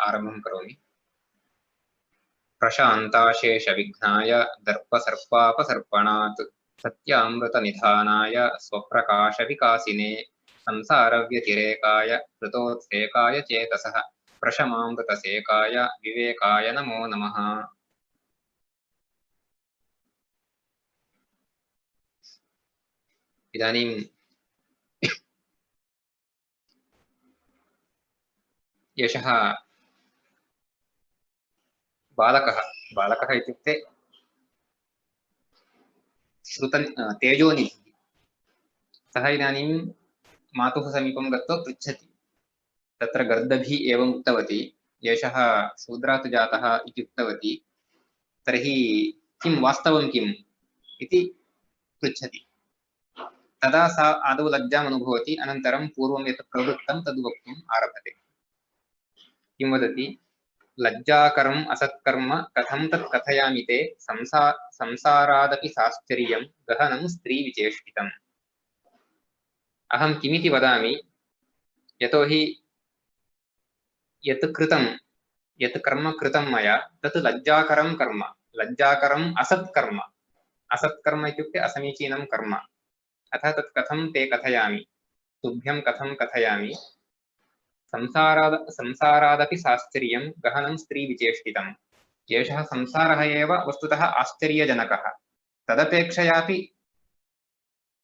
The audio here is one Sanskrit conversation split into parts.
आरम्भं करोमि। प्रशान्ताशेषविघ्नाय दर्पसर्पापसर्पणात् सत्यामृतनिधानाय स्वप्रकाशविकासिने संसारव्यतिरेकाय कृतोत्सेकाय चेतसः प्रशमामृतसेकाय विवेकाय नमो नमः। इदानीं एषः बालकः इत्युक्ते तेजोनिधिः। सः इदानीं मातुः समीपं गत्वा पृच्छति। तत्र गर्दभी एवम् उक्तवती, एषः शूद्रात् जातः इति उक्तवती, तर्हि किं वास्तवं किम् इति पृच्छति। तदा सा आदौ लज्जाम् अनुभवति, अनन्तरं पूर्वं यत् प्रवृत्तं तद् वक्तुम् आरभते। किं वदति? लज्जाकरम् असत्कर्म कथं तत् कथयामि ते संसारादपि साश्चर्यं गहनं स्त्रीविचेष्टितम्। अहं किमिति वदामि, यतोहि यत् कर्म कृतं मया तत् लज्जाकरं कर्म, लज्जाकरम् असत्कर्म इत्युक्ते असमीचीनं कर्म। अतः तत् कथं ते कथयामि, तुभ्यं कथं कथयामि। संसारादपि साश्चर्यं गहनं स्त्रीविचेष्टितम्। एषः संसारः एव वस्तुतः आश्चर्यजनकः, तदपेक्षयापि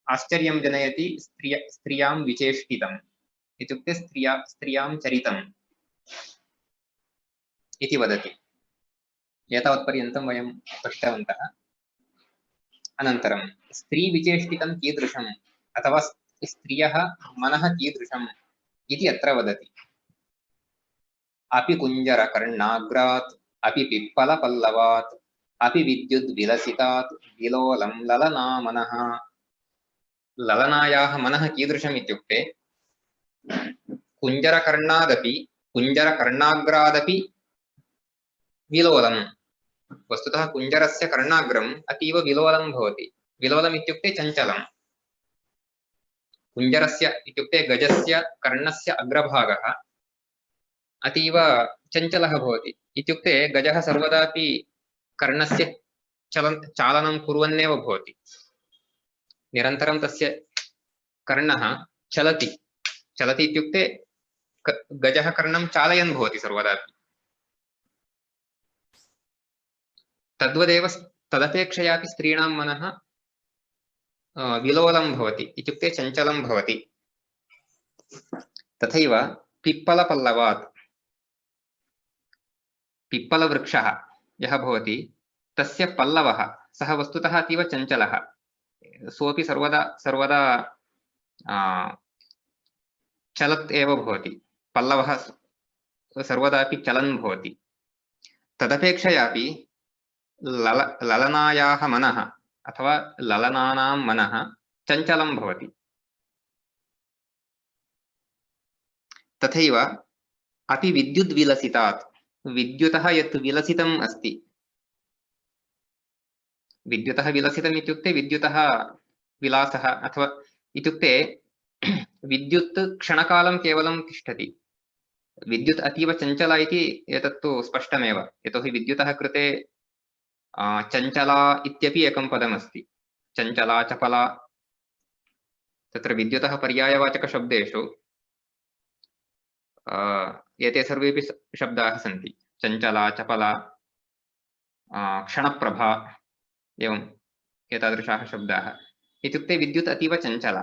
आश्चर्यं जनयति स्त्रियां विचेष्टितम् इत्युक्ते स्त्रियां चरितम् इति वदति। एतावत्पर्यन्तं वयं पठितवन्तः। अनन्तरं स्त्रीविचेष्टितं कीदृशम् अथवा स्त्रियः मनः कीदृशम् इति अत्र वदति। अपि कुञ्जरकर्णाग्रात् अपि पिप्पलपल्लवात् अपि विद्युद्विलसितात् विलोलं ललना मनः। ललनायाः मनः कीदृशम् इत्युक्ते कुञ्जरकर्णाग्रादपि विलोलम्। वस्तुतः कुञ्जरस्य कर्णाग्रम् अतीव विलोलं भवति। विलोलम् इत्युक्ते चञ्चलम्। कुञ्जरस्य इत्युक्ते गजस्य कर्णस्य अग्रभागः अतीव चञ्चलः भवति। इत्युक्ते गजः सर्वदापि कर्णस्य चालनं कुर्वन्नेव भवति। निरन्तरं तस्य कर्णः चलति इत्युक्ते गजः कर्णं चालयन् भवति सर्वदापि। तद्वदेव तदपेक्षयापि स्त्रीणां मनः विलोलं भवति इत्युक्ते चञ्चलं भवति। तथैव पिप्पलपल्लवात्, पिप्पलवृक्षः यः भवति तस्य पल्लवः सः वस्तुतः अतीव चञ्चलः। सोऽपि सर्वदा चलत् एव भवति। पल्लवः सर्वदापि चलन् भवति। तदपेक्षयापि ललनायाः मनः अथवा ललनानां मनः चञ्चलं भवति। तथैव अपि विद्युद्विलसितात्, विद्युतः यत् विलसितम् अस्ति, विद्युतः विलसितम् इत्युक्ते विद्युतः विलासः अथवा इत्युक्ते विद्युत् क्षणकालं केवलं तिष्ठति। विद्युत् अतीव चञ्चला इति एतत्तु स्पष्टमेव। यतोहि विद्युतः कृते चञ्चला इत्यपि एकं पदमस्ति। चञ्चला, चपला, तत्र विद्युतः पर्यायवाचकशब्देषु एते सर्वेपि शब्दाः सन्ति। चञ्चला, चपला, क्षणप्रभा, एवम् एतादृशाः शब्दाः। इत्युक्ते विद्युत् अतीव चञ्चला।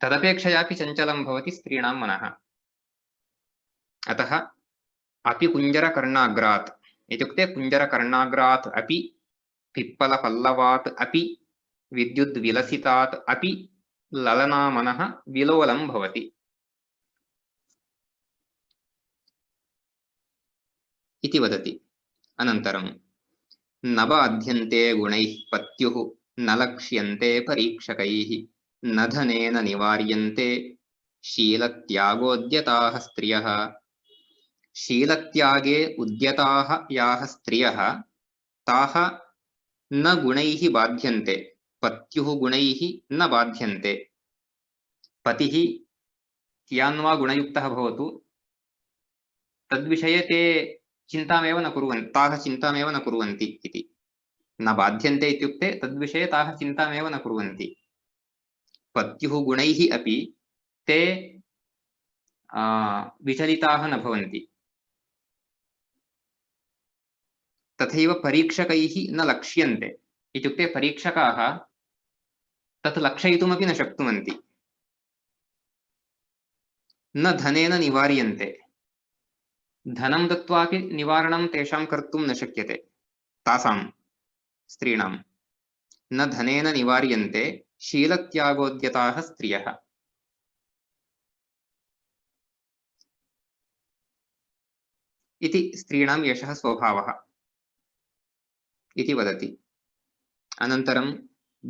तदपेक्षयापि चञ्चलं भवति स्त्रीणां मनः। अतः अपि कुञ्जरकर्णाग्रात् इत्युक्ते कुञ्जरकर्णाग्रात् अपि पिप्पलपल्लवात् अपि विद्युद्विलसितात् अपि ललना मनः विलोलं भवति इति वदति। अनन्तरं न बाध्यन्ते गुणैः पत्युः न लक्ष्यन्ते परीक्षकैः न धनेन निवार्यन्ते शीलत्यागोद्यताः स्त्रियः। शीलत्यागे उद्यताः याः स्त्रियः ताः न गुणैः बाध्यन्ते, पत्युः गुणैः न बाध्यन्ते। पतिः कियान् वा गुणयुक्तः भवतु, तद्विषये ते चिन्तामेव न कुर्वन्ति, ताः चिन्तामेव न कुर्वन्ति इति। न बाध्यन्ते इत्युक्ते तद्विषये ताः चिन्तामेव न कुर्वन्ति। पत्युः गुणैः अपि ते विचलिताः न भवन्ति। तथैव परीक्षकैः न लक्ष्यन्ते इत्युक्ते परीक्षकाः तत् लक्षयितुमपि न शक्नुवन्ति। न धनेन निवार्यन्ते, धनं दत्वापि निवारणं तेषां कर्तुं न शक्यते, तासां स्त्रीणां। न धनेन निवार्यन्ते शीलत्यागोद्यताः स्त्रियः। इति स्त्रीणां एषः स्वभावः इति वदति। अनन्तरं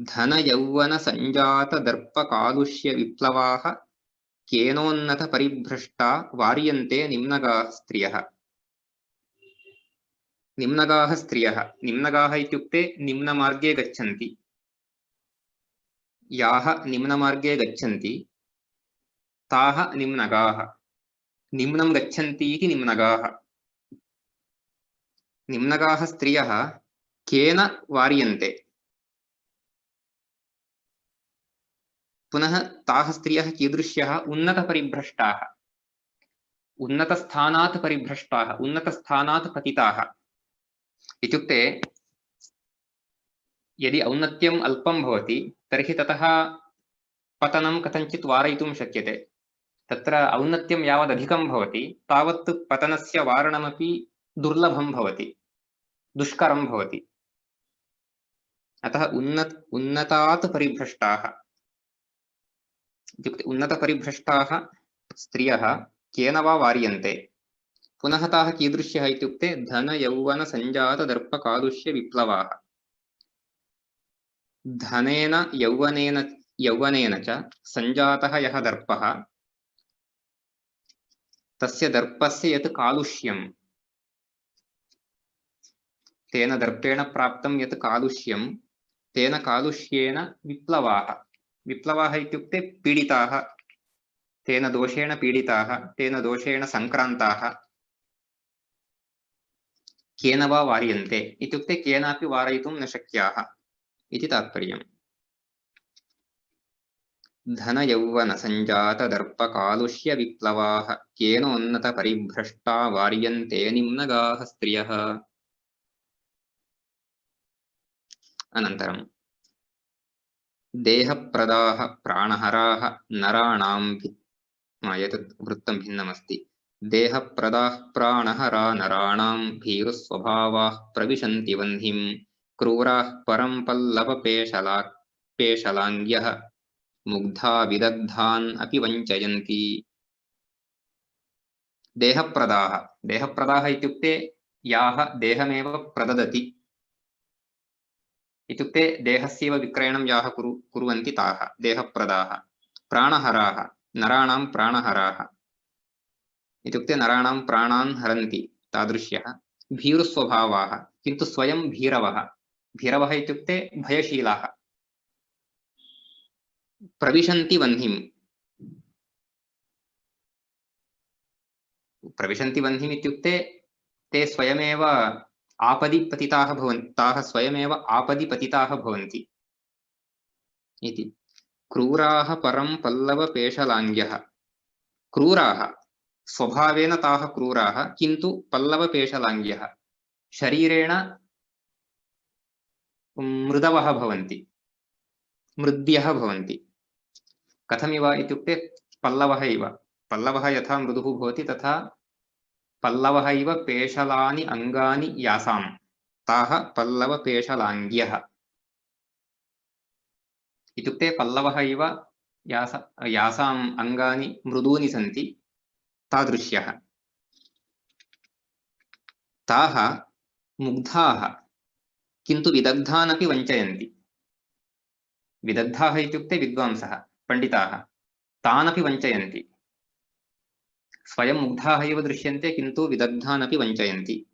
धनयौवनसञ्जातदर्पकालुष्यविप्लवाः केनोन्नतपरिभ्रष्टा वार्यन्ते निम्नगाः स्त्रियः। निम्नगाः स्त्रियः, निम्नगाः इत्युक्ते निम्नमार्गे गच्छन्ति। याः निम्नमार्गे गच्छन्ति ताः निम्नगाः, निम्नं गच्छन्ति इति निम्नगाः। निम्नगाः स्त्रियः केन वार्यन्ते, पुनः ताः स्त्रियः कीदृश्यः? उन्नतपरिभ्रष्टाः, उन्नतस्थानात् परिभ्रष्टाः, उन्नतस्थानात् पतिताः। इत्युक्ते यदि औन्नत्यम् अल्पं भवति तर्हि ततः पतनं कथञ्चित् वारयितुं शक्यते। तत्र औन्नत्यं यावदधिकं भवति तावत् पतनस्य वारणमपि दुर्लभं भवति, दुष्करं भवति। अतः उन्नतात् परिभ्रष्टाः इत्युक्ते उन्नतपरिभ्रष्टाः स्त्रियः केन वा वार्यन्ते। पुनः ताः कीदृश्यः इत्युक्ते धनयौवनसञ्जातदर्पकालुष्यविप्लवाः। धनेन यौवनेन च सञ्जातः यः दर्पः, तस्य दर्पस्य यत् कालुष्यं, तेन दर्पेण प्राप्तं यत् कालुष्यं, तेन कालुष्येन विप्लवाः। विप्लवाः इत्युक्ते पीडिताः, तेन दोषेण पीडिताः, तेन दोषेण सङ्क्रान्ताः। केन वा वार्यन्ते इत्युक्ते केनापि वारयितुं न शक्याः इति तात्पर्यम्। धनयौवनसञ्जातदर्पकालुष्यविप्लवाः केनोन्नतपरिभ्रष्टा वार्यन्ते निम्नगाः स्त्रियः। अनन्तरं देहप्रदाः प्राणहराः नराणां एतत् वृत्तं भिन्नमस्ति। देहप्रदाः प्राणहरा नराणां भीरुस्वभावाः प्रविशन्ति वह्निं क्रूराः परं पल्लवपेशलाङ्ग्यः मुग्धा विदग्धान् अपि वञ्चयन्ति। देहप्रदाः, देहप्रदाः इत्युक्ते याः देहमेव प्रददति, इत्युक्ते देहस्यैव विक्रयणं याः कुर्वन्ति ताः देहप्रदाः। प्राणहराः, नराणां प्राणहराः इत्युक्ते नराणां प्राणान् हरन्ति तादृश्यः। भीरुस्वभावाः, किन्तु स्वयं भीरवः। भीरवः इत्युक्ते भयशीलाः। प्रविशन्ति वह्निं, प्रविशन्ति वह्निम् इत्युक्ते ते स्वयमेव आपदि पतिताः भवन्ति, ताः स्वयमेव आपदि पतिताः भवन्ति इति। क्रूराः परं पल्लवपेशलाङ्ग्यः, क्रूराः स्वभावेन ताः क्रूराः, किन्तु पल्लवपेशलाङ्ग्यः शरीरेण मृदवः भवन्ति, मृद्यः भवन्ति। कथमिव इत्युक्ते पल्लवः इव, पल्लवः यथा मृदुः भवति तथा पल्लवः इव पेशलानि अङ्गानि यासां ताः पल्लवपेशलाङ्ग्यः। इत्युक्ते पल्लवः इव यासाम् अङ्गानि मृदूनि सन्ति तादृश्यः। ताः मुग्धाः किन्तु विदग्धान् अपि वञ्चयन्ति। विदग्धाः इत्युक्ते विद्वांसः पण्डिताः, तान् अपि वञ्चयन्ति। स्वयं मुग्धाः एव दृश्यन्ते किन्तु विदग्धान् अपि वञ्चयन्ति।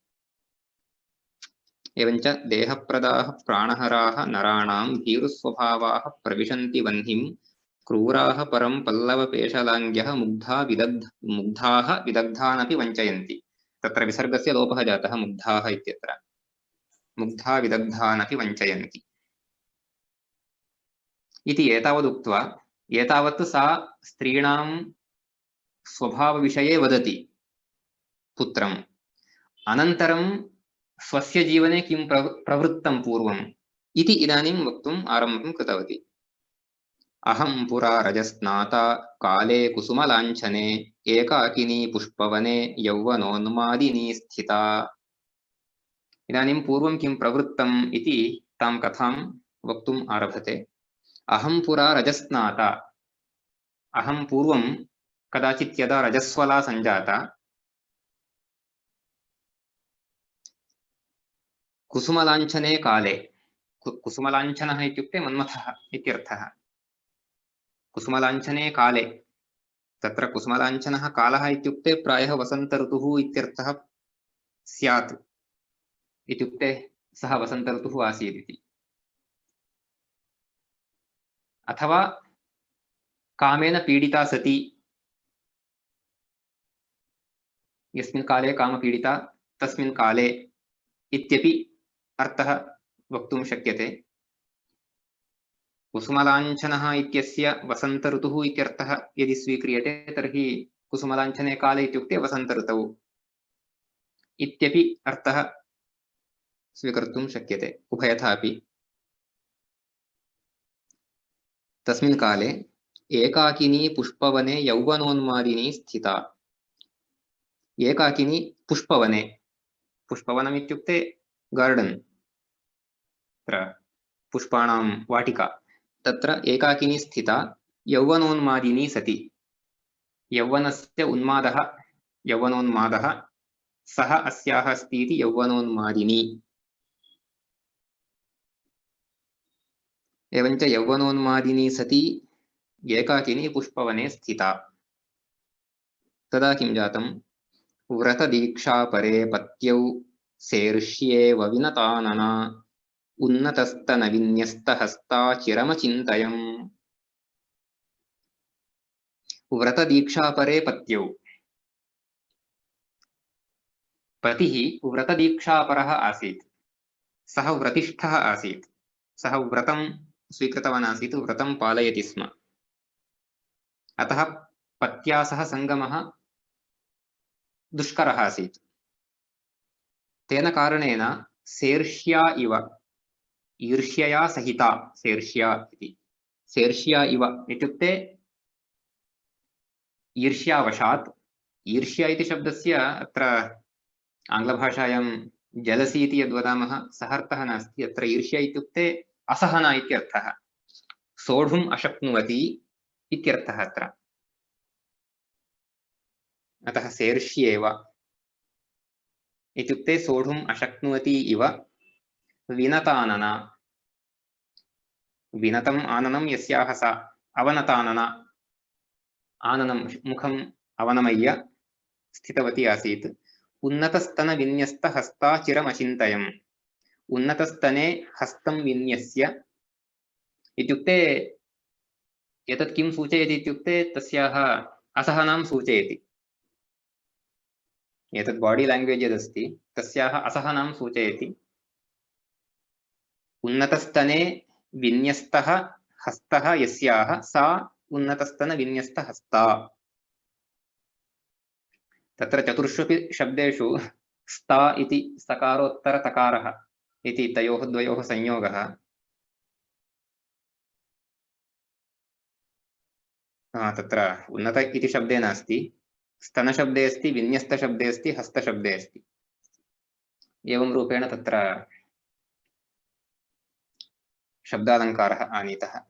एवञ्च देहप्रदाः प्राणहराः नराणां भीरुस्वभावाः प्रविशन्ति वह्निं क्रूराः परं पल्लवपेशलाङ्ग्यः मुग्धाः विदग्धान् अपि वञ्चयन्ति। तत्र विसर्गस्य लोपः जातः मुग्धाः इत्यत्र। मुग्धा विदग्धानपि वञ्चयन्ति इति एतावदुक्त्वा एतावत् सा स्त्रीणां स्वभावविषये वदति पुत्रम्। अनन्तरं स्वस्य जीवने किं प्रवृत्तं पूर्वम् इति इदानीं वक्तुम् आरम्भं कृतवती। अहं पुरा रजस्नाता काले कुसुमलाञ्छने एकाकिनी पुष्पवने यौवनोन्मादिनी स्थिता। इदानीं पूर्वं किं प्रवृत्तम् इति तां कथां वक्तुम् आरभते। अहं पुरा रजस्नाता, अहं पूर्वं कदाचित् यदा रजस्वला सञ्जाता कुसुमलाञ्छने काले, कुसुमलाञ्छनः इत्युक्ते मन्मथः इत्यर्थः। कुसुमलाञ्छने काले, तत्र कुसुमलाञ्छनः कालः इत्युक्ते प्रायः वसन्त ऋतुः इत्यर्थः स्यात्, इत्युक्ते सः वसन्त ऋतुः आसीत् इति। अथवा कामेन पीडिता सती, यस्मिन् काले कामपीडिता तस्मिन् काले इत्यपि अर्थः वक्तुं शक्यते। कुसुमलाञ्छनः इत्यस्य वसन्त ऋतुः इत्यर्थः यदि स्वीक्रियते तर्हि कुसुमलाञ्छने काले इत्युक्ते वसन्त ऋतौ इत्यपि अर्थः स्वीकर्तुं शक्यते, उभयथापि। तस्मिन् काले एकाकिनी पुष्पवने यौवनोन्मादिनी स्थिता। एकाकिनी पुष्पवने, पुष्पवनम् इत्युक्ते गार्डन्, तत्र पुष्पाणां वाटिका, तत्र एकाकिनी स्थिता यौवनोन्मादिनी सती। यौवनस्य उन्मादः, यौवनोन्मादः सः अस्याः अस्ति इति यौवनोन्मादिनी। एवञ्च यौवनोन्मादिनी सती एकाकिनी पुष्पवने स्थिता। तदा किं जातं। व्रतदीक्षापरे पत्यौ सेर्ष्येव विनतानना उन्नतस्तनविन्यस्तहस्ता चिरमचिन्तयम्। व्रतदीक्षापरे पत्यौ, पतिः व्रतदीक्षापरः आसीत्, सः व्रतिष्ठः आसीत्, सः व्रतं स्वीकृतवान् आसीत्, व्रतं पालयति स्म। अतः पत्या सह सङ्गमः दुष्करः आसीत्। तेन कारणेन सेर्ष्या इव, ईर्ष्यया सहिता, सेर्ष्या इति, सेर्ष्या इव इत्युक्ते ईर्ष्यावशात्। ईर्ष्या इति शब्दस्य अत्र आङ्ग्लभाषायां जलसी इति यद्वदामः सः अर्थः नास्ति। अत्र ईर्ष्या इत्युक्ते असहना इत्यर्थः, सोढुम् अशक्नुवती इत्यर्थः अत्र। अतः सेर्ष्येव इत्युक्ते सोढुम् अशक्नुवती इव विनतानना, विनतम् आननं यस्याः सा, अवनतानना, आननं मुखम् अवनमय्य स्थितवती आसीत्। उन्नतस्तनविन्यस्तहस्ता चिरमचिन्तयम्। उन्नतस्तने हस्तं विन्यस्य इत्युक्ते एतत् किं सूचयति इत्युक्ते तस्याः असहनां सूचयति। एतत् बाडी लैंग्वेज यदस्ति तस्याः असहनां सूचयति। उन्नतस्तने विन्यस्तः हस्तः यस्याः सा उन्नतस्तन विन्यस्तहस्ता। तत्र चतुर्ष्वपि शब्देषु स्ता इति सकारोत्तर तकारः इति तयोः द्वयोः संयोगः। तत्र उन्नत इति शब्दे नास्ति, स्तनशब्दे अस्ति, विन्यस्तशब्दे अस्ति, हस्तशब्दे अस्ति। एवं रूपेण तत्र शब्दालङ्कारः आनीतः।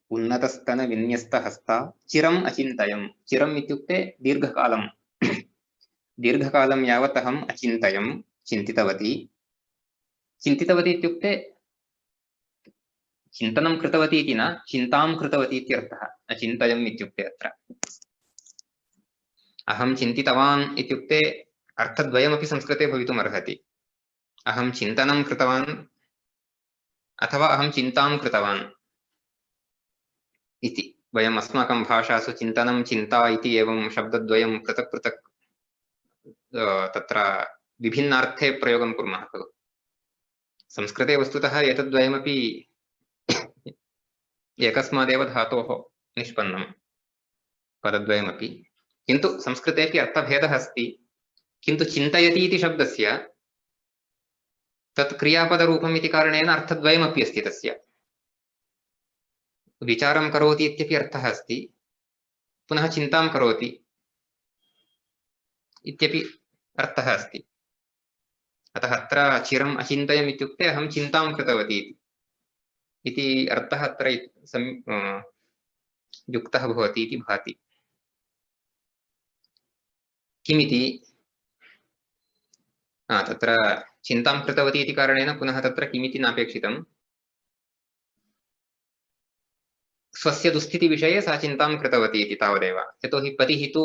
उन्नतस्तन विन्यस्तहस्ता चिरम् अचिन्तयम्। चिरम् इत्युक्ते दीर्घकालं, दीर्घकालं यावत् अहम् अचिन्तयम्, चिन्तितवती। चिन्तितवती इत्युक्ते चिन्तनं कृतवती इति न, चिन्तां कृतवती इत्यर्थः। अचिन्तयम् इत्युक्ते अत्र अहं चिन्तितवान् इत्युक्ते अर्थद्वयमपि संस्कृते भवितुम् अर्हति। अहं चिन्तनं कृतवान् अथवा अहं चिन्तां कृतवान् इति। वयम् अस्माकं भाषासु चिन्तनं चिन्ता इति एवं शब्दद्वयं पृथक् पृथक् तत्र विभिन्नार्थे प्रयोगं कुर्मः खलु। संस्कृते वस्तुतः एतद्वयमपि एकस्मादेव धातोः निष्पन्नं पदद्वयमपि, किन्तु संस्कृतेपि अर्थभेदः अस्ति। किन्तु चिन्तयति इति शब्दस्य तत् क्रियापदरूपम् इति कारणेन अर्थद्वयमपि अस्ति तस्य। विचारं करोति इत्यपि अर्थः अस्ति, पुनः चिन्तां करोति इत्यपि अर्थः अस्ति। अतः अत्र चिरम् अचिन्तयम् इत्युक्ते अहं चिन्तां कृतवती इति अर्थः अत्र युक्तः भवति इति भाति। किमिति तत्र चिन्तां कृतवती इति कारणेन पुनः तत्र किमिति नापेक्षितम्। स्वस्य दुस्थितिविषये सा चिन्तां कृतवती इति तावदेव। यतोहि पतिः तु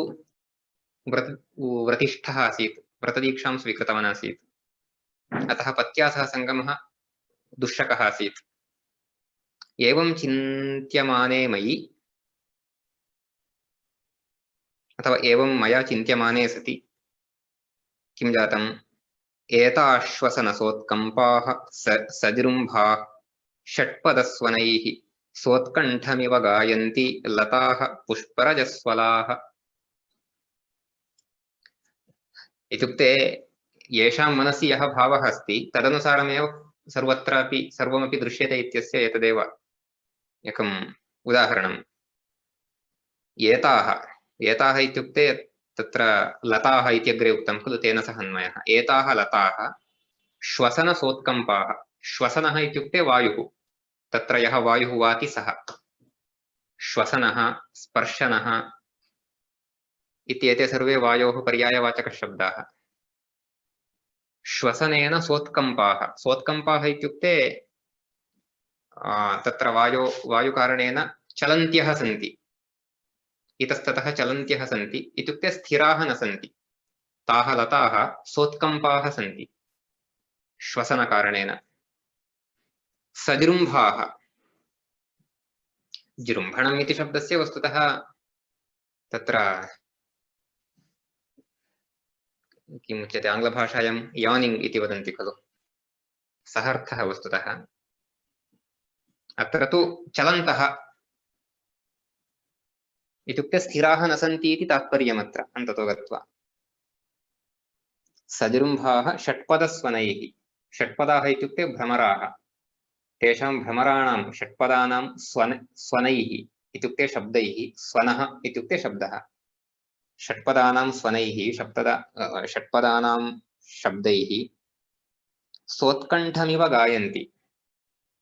व्रतिष्ठः आसीत्, व्रतदीक्षां स्वीकृतवान् आसीत्, अतः पत्या सह सङ्गमः दुःशकः आसीत्। एवं चिन्त्यमाने मयि अथवा एवं मया चिन्त्यमाने सति किं जातम्? एताश्वसनसोत्कम्पाः सजृम्भाः षट्पदस्वनैः सोत्कण्ठमिव गायन्ति लताः पुष्परजस्वलाः। इत्युक्ते येषां मनसि यः भावः अस्ति तदनुसारमेव सर्वत्रापि सर्वमपि दृश्यते इत्यस्य एतदेव एकम् उदाहरणम्। एताः इत्युक्ते तत्र लताः इत्यग्रे उक्तं खलु, तेन सह अन्वयः। एताः लताः श्वसनसोत्कम्पाः। श्वसनः इत्युक्ते वायुः, तत्र यः वायुः वाति सः। श्वसनः, स्पर्शनः इत्येते सर्वे वायोः पर्यायवाचकशब्दाः। श्वसनेन सोत्कम्पाः। सोत्कम्पाः इत्युक्ते तत्र वायुकारणेन चलन्त्यः सन्ति, इतस्ततः चलन्त्यः सन्ति इत्युक्ते स्थिराः न सन्ति। ताः लताः सोत्कम्पाः सन्ति श्वसनकारणेन। सजृम्भाः। जृम्भणम् इति शब्दस्य वस्तुतः तत्र किमुच्यते, आङ्ग्लभाषायां यानिङ्ग् इति वदन्ति खलु, सः अर्थः वस्तुतः। अत्र तु चलन्तः इत्युक्ते स्थिराः न सन्ति इति तात्पर्यमत्र अन्ततो गत्वा। सजृम्भाः षट्पदस्वनैः। षट्पदाः इत्युक्ते भ्रमराः। तेषां भ्रमराणां षट्पदानां स्वनैः इत्युक्ते शब्दैः, स्वनः इत्युक्ते शब्दः, षट्पदानां स्वनैः षट्पदानां शब्दैः सोत्कण्ठमिव गायन्ति।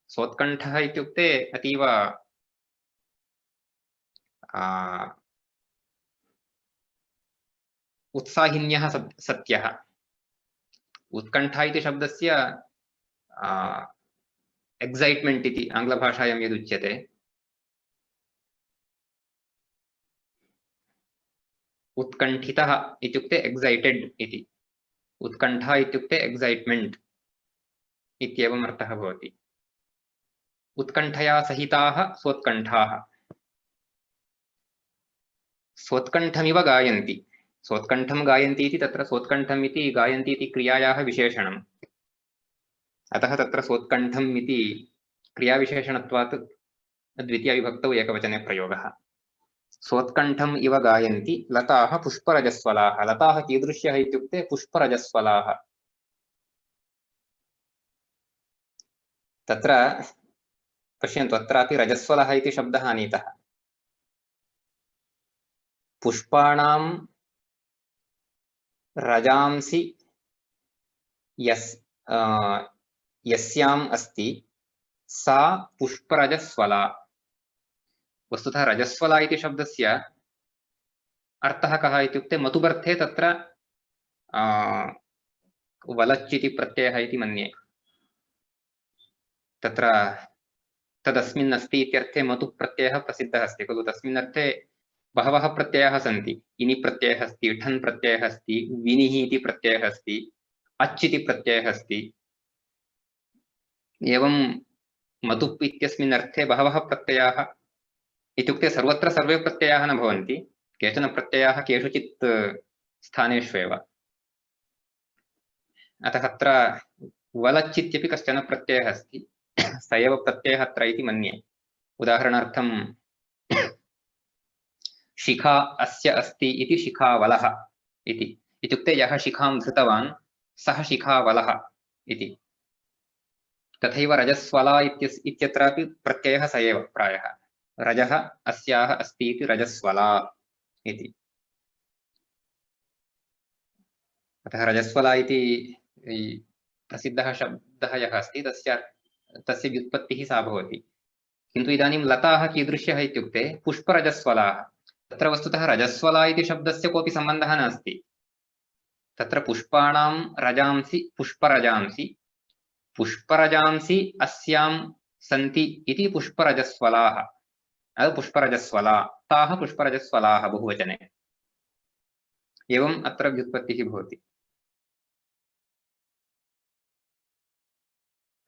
सोत्कण्ठः इत्युक्ते अतीव उत्साहिन्यः सत्यः। उत्कण्ठा इति शब्दस्य एक्सैट्मेंट इति आङ्ग्लभाषायां यदुच्यते, उत्कण्ठितः इत्युक्ते एक्सैटेड इति, उत्कण्ठा इत्युक्ते एक्सैट्मेंट इत्येवम् अर्थः भवति। उत्कण्ठया सहिताः सोत्कण्ठाः। सोत्कण्ठमिव गायन्ति। सोत्कण्ठं गायन्ति इति तत्र सोत्कण्ठम् इति गायन्ति इति क्रियायाः विशेषणम्। अतः तत्र सोत्कण्ठम् इति क्रियाविशेषणत्वात् द्वितीयविभक्तौ एकवचने प्रयोगः। सोत्कण्ठम् इव गायन्ति लताः पुष्परजस्वलाः। लताः कीदृश्यः इत्युक्ते पुष्परजस्वलाः। तत्र पश्यन्तु, अत्रापि रजस्वलः इति शब्दः आनीतः। पुष्पाणां रजांसि यस्याम् अस्ति सा पुष्परजस्वला। वस्तुतः रजस्वला इति शब्दस्य अर्थः कः इत्युक्ते मतुबर्थे तत्र वलच् इति प्रत्ययः इति मन्ये। तत्र तदस्मिन् अस्ति इत्यर्थे मतु प्रत्ययः प्रसिद्धः अस्ति खलु। तस्मिन् अर्थे बहवः प्रत्ययाः सन्ति। इनि प्रत्ययः अस्ति, ठन् प्रत्ययः अस्ति, विनिः इति प्रत्ययः अस्ति, अच् इति प्रत्ययः अस्ति। एवं मतुप् इत्यस्मिन् अर्थे बहवः प्रत्ययाः, इत्युक्ते सर्वत्र सर्वे प्रत्ययाः न भवन्ति, केचन प्रत्ययाः केषुचित् स्थानेष्वेव। अतः अत्र वलच् इत्यपि कश्चन प्रत्ययः अस्ति स एव प्रत्ययः अत्र इति मन्ये। उदाहरणार्थं शिखा अस्य अस्ति इति शिखावलः इति, इत्युक्ते यः शिखां धृतवान् सः शिखावलः इति। तथैव रजस्वला इत्यत्रापि प्रत्ययः स एव प्रायः, रजः अस्याः अस्ति इति रजस्वला इति। अतः रजस्वला इति प्रसिद्धः शब्दः यः अस्ति तस्य व्युत्पत्तिः सा भवति। किन्तु इदानीं लताः कीदृश्यः इत्युक्ते पुष्परजस्वलाः। तत्र वस्तुतः रजस्वला इति शब्दस्य कोऽपि सम्बन्धः नास्ति। तत्र पुष्पाणां रजांसि पुष्परजांसि, पुष्परजांसि अस्यां सन्ति इति पुष्परजस्वलाः, पुष्परजस्वला, ताः पुष्परजस्वलाः बहुवचने। एवम् अत्र व्युत्पत्तिः भवति।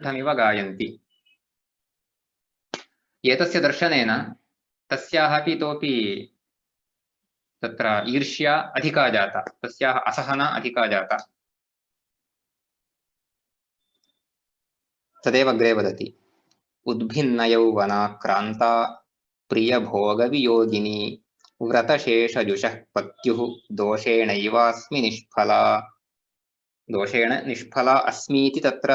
इव गायन्ति। एतस्य दर्शनेन तस्याः अपि इतोपि तत्र ईर्ष्या अधिका जाता, तस्याः असहना अधिका जाता। तदेव अग्रे वदति, उद्भिन्नयौवनाक्रान्ता प्रियभोगवियोगिनी व्रतशेषजुषः पत्युः दोषेणैवास्मि निष्फला। दोषेण निष्फला अस्मीति तत्र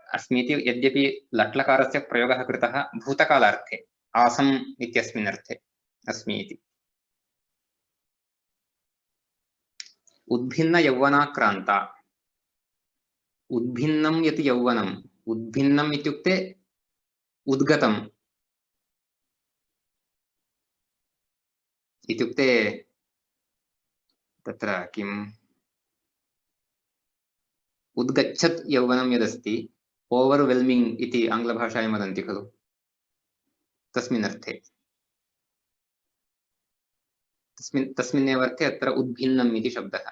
अस्मीति यद्यपि लट्लकारस्य प्रयोगः कृतः भूतकालार्थे, आसम् इत्यस्मिन् अर्थे अस्मि इति। उद्भिन्नयौवनाक्रान्ता, उद्भिन्नं यत् यौवनम्, उद्भिन्नम् इत्युक्ते उद्गतम् इत्युक्ते तत्र किम् उद्गच्छत् यौवनं यदस्ति, ओवर्वेल्मिङ्ग् इति आङ्ग्लभाषायां वदन्ति खलु, तस्मिन् अर्थे, तस्मिन्नेव अर्थे अत्र उद्भिन्नम् इति शब्दः।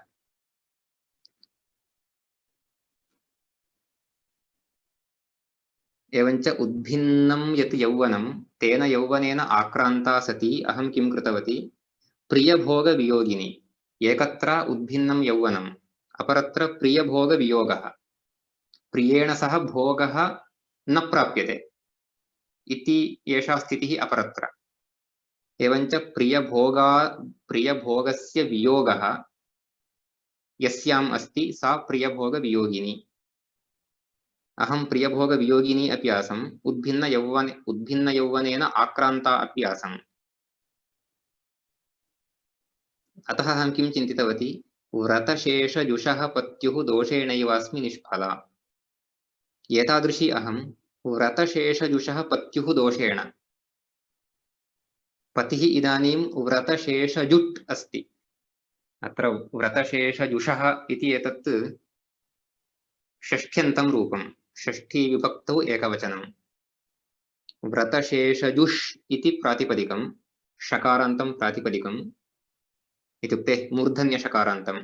एवञ्च उद्भिन्नं यत् यौवनं तेन यौवनेन आक्रान्ता सती अहं किं कृतवती, प्रियभोगवियोगिनी। एकत्र उद्भिन्नं यौवनम्, अपरत्र प्रियभोगवियोगः, प्रियेण सह भोगः न प्राप्यते इति एषा स्थितिः अपरत्र। एवञ्च प्रियभोगस्य वियोगः यस्याम् अस्ति सा प्रियभोगवियोगिनी। अहं प्रियभोगवियोगिनी अपि आसम्, उद्भिन्नयौवनेन आक्रान्ता अपि आसम्। अतः अहं किं चिन्तितवती, व्रतशेषजुषः पत्युः दोषेणैवास्मि निष्फला। एतादृशी अहं व्रतशेषजुषः पत्युः दोषेण, पतिः इदानीं व्रतशेषजुट् अस्ति। अत्र व्रतशेषजुषः इति एतत् षष्ठ्यन्तं रूपं, षष्ठी विभक्तौ एकवचनं। व्रतशेषजुष् इति प्रातिपदिकं, षकारान्तं प्रातिपदिकम् इत्युक्ते मूर्धन्यषकारान्तं।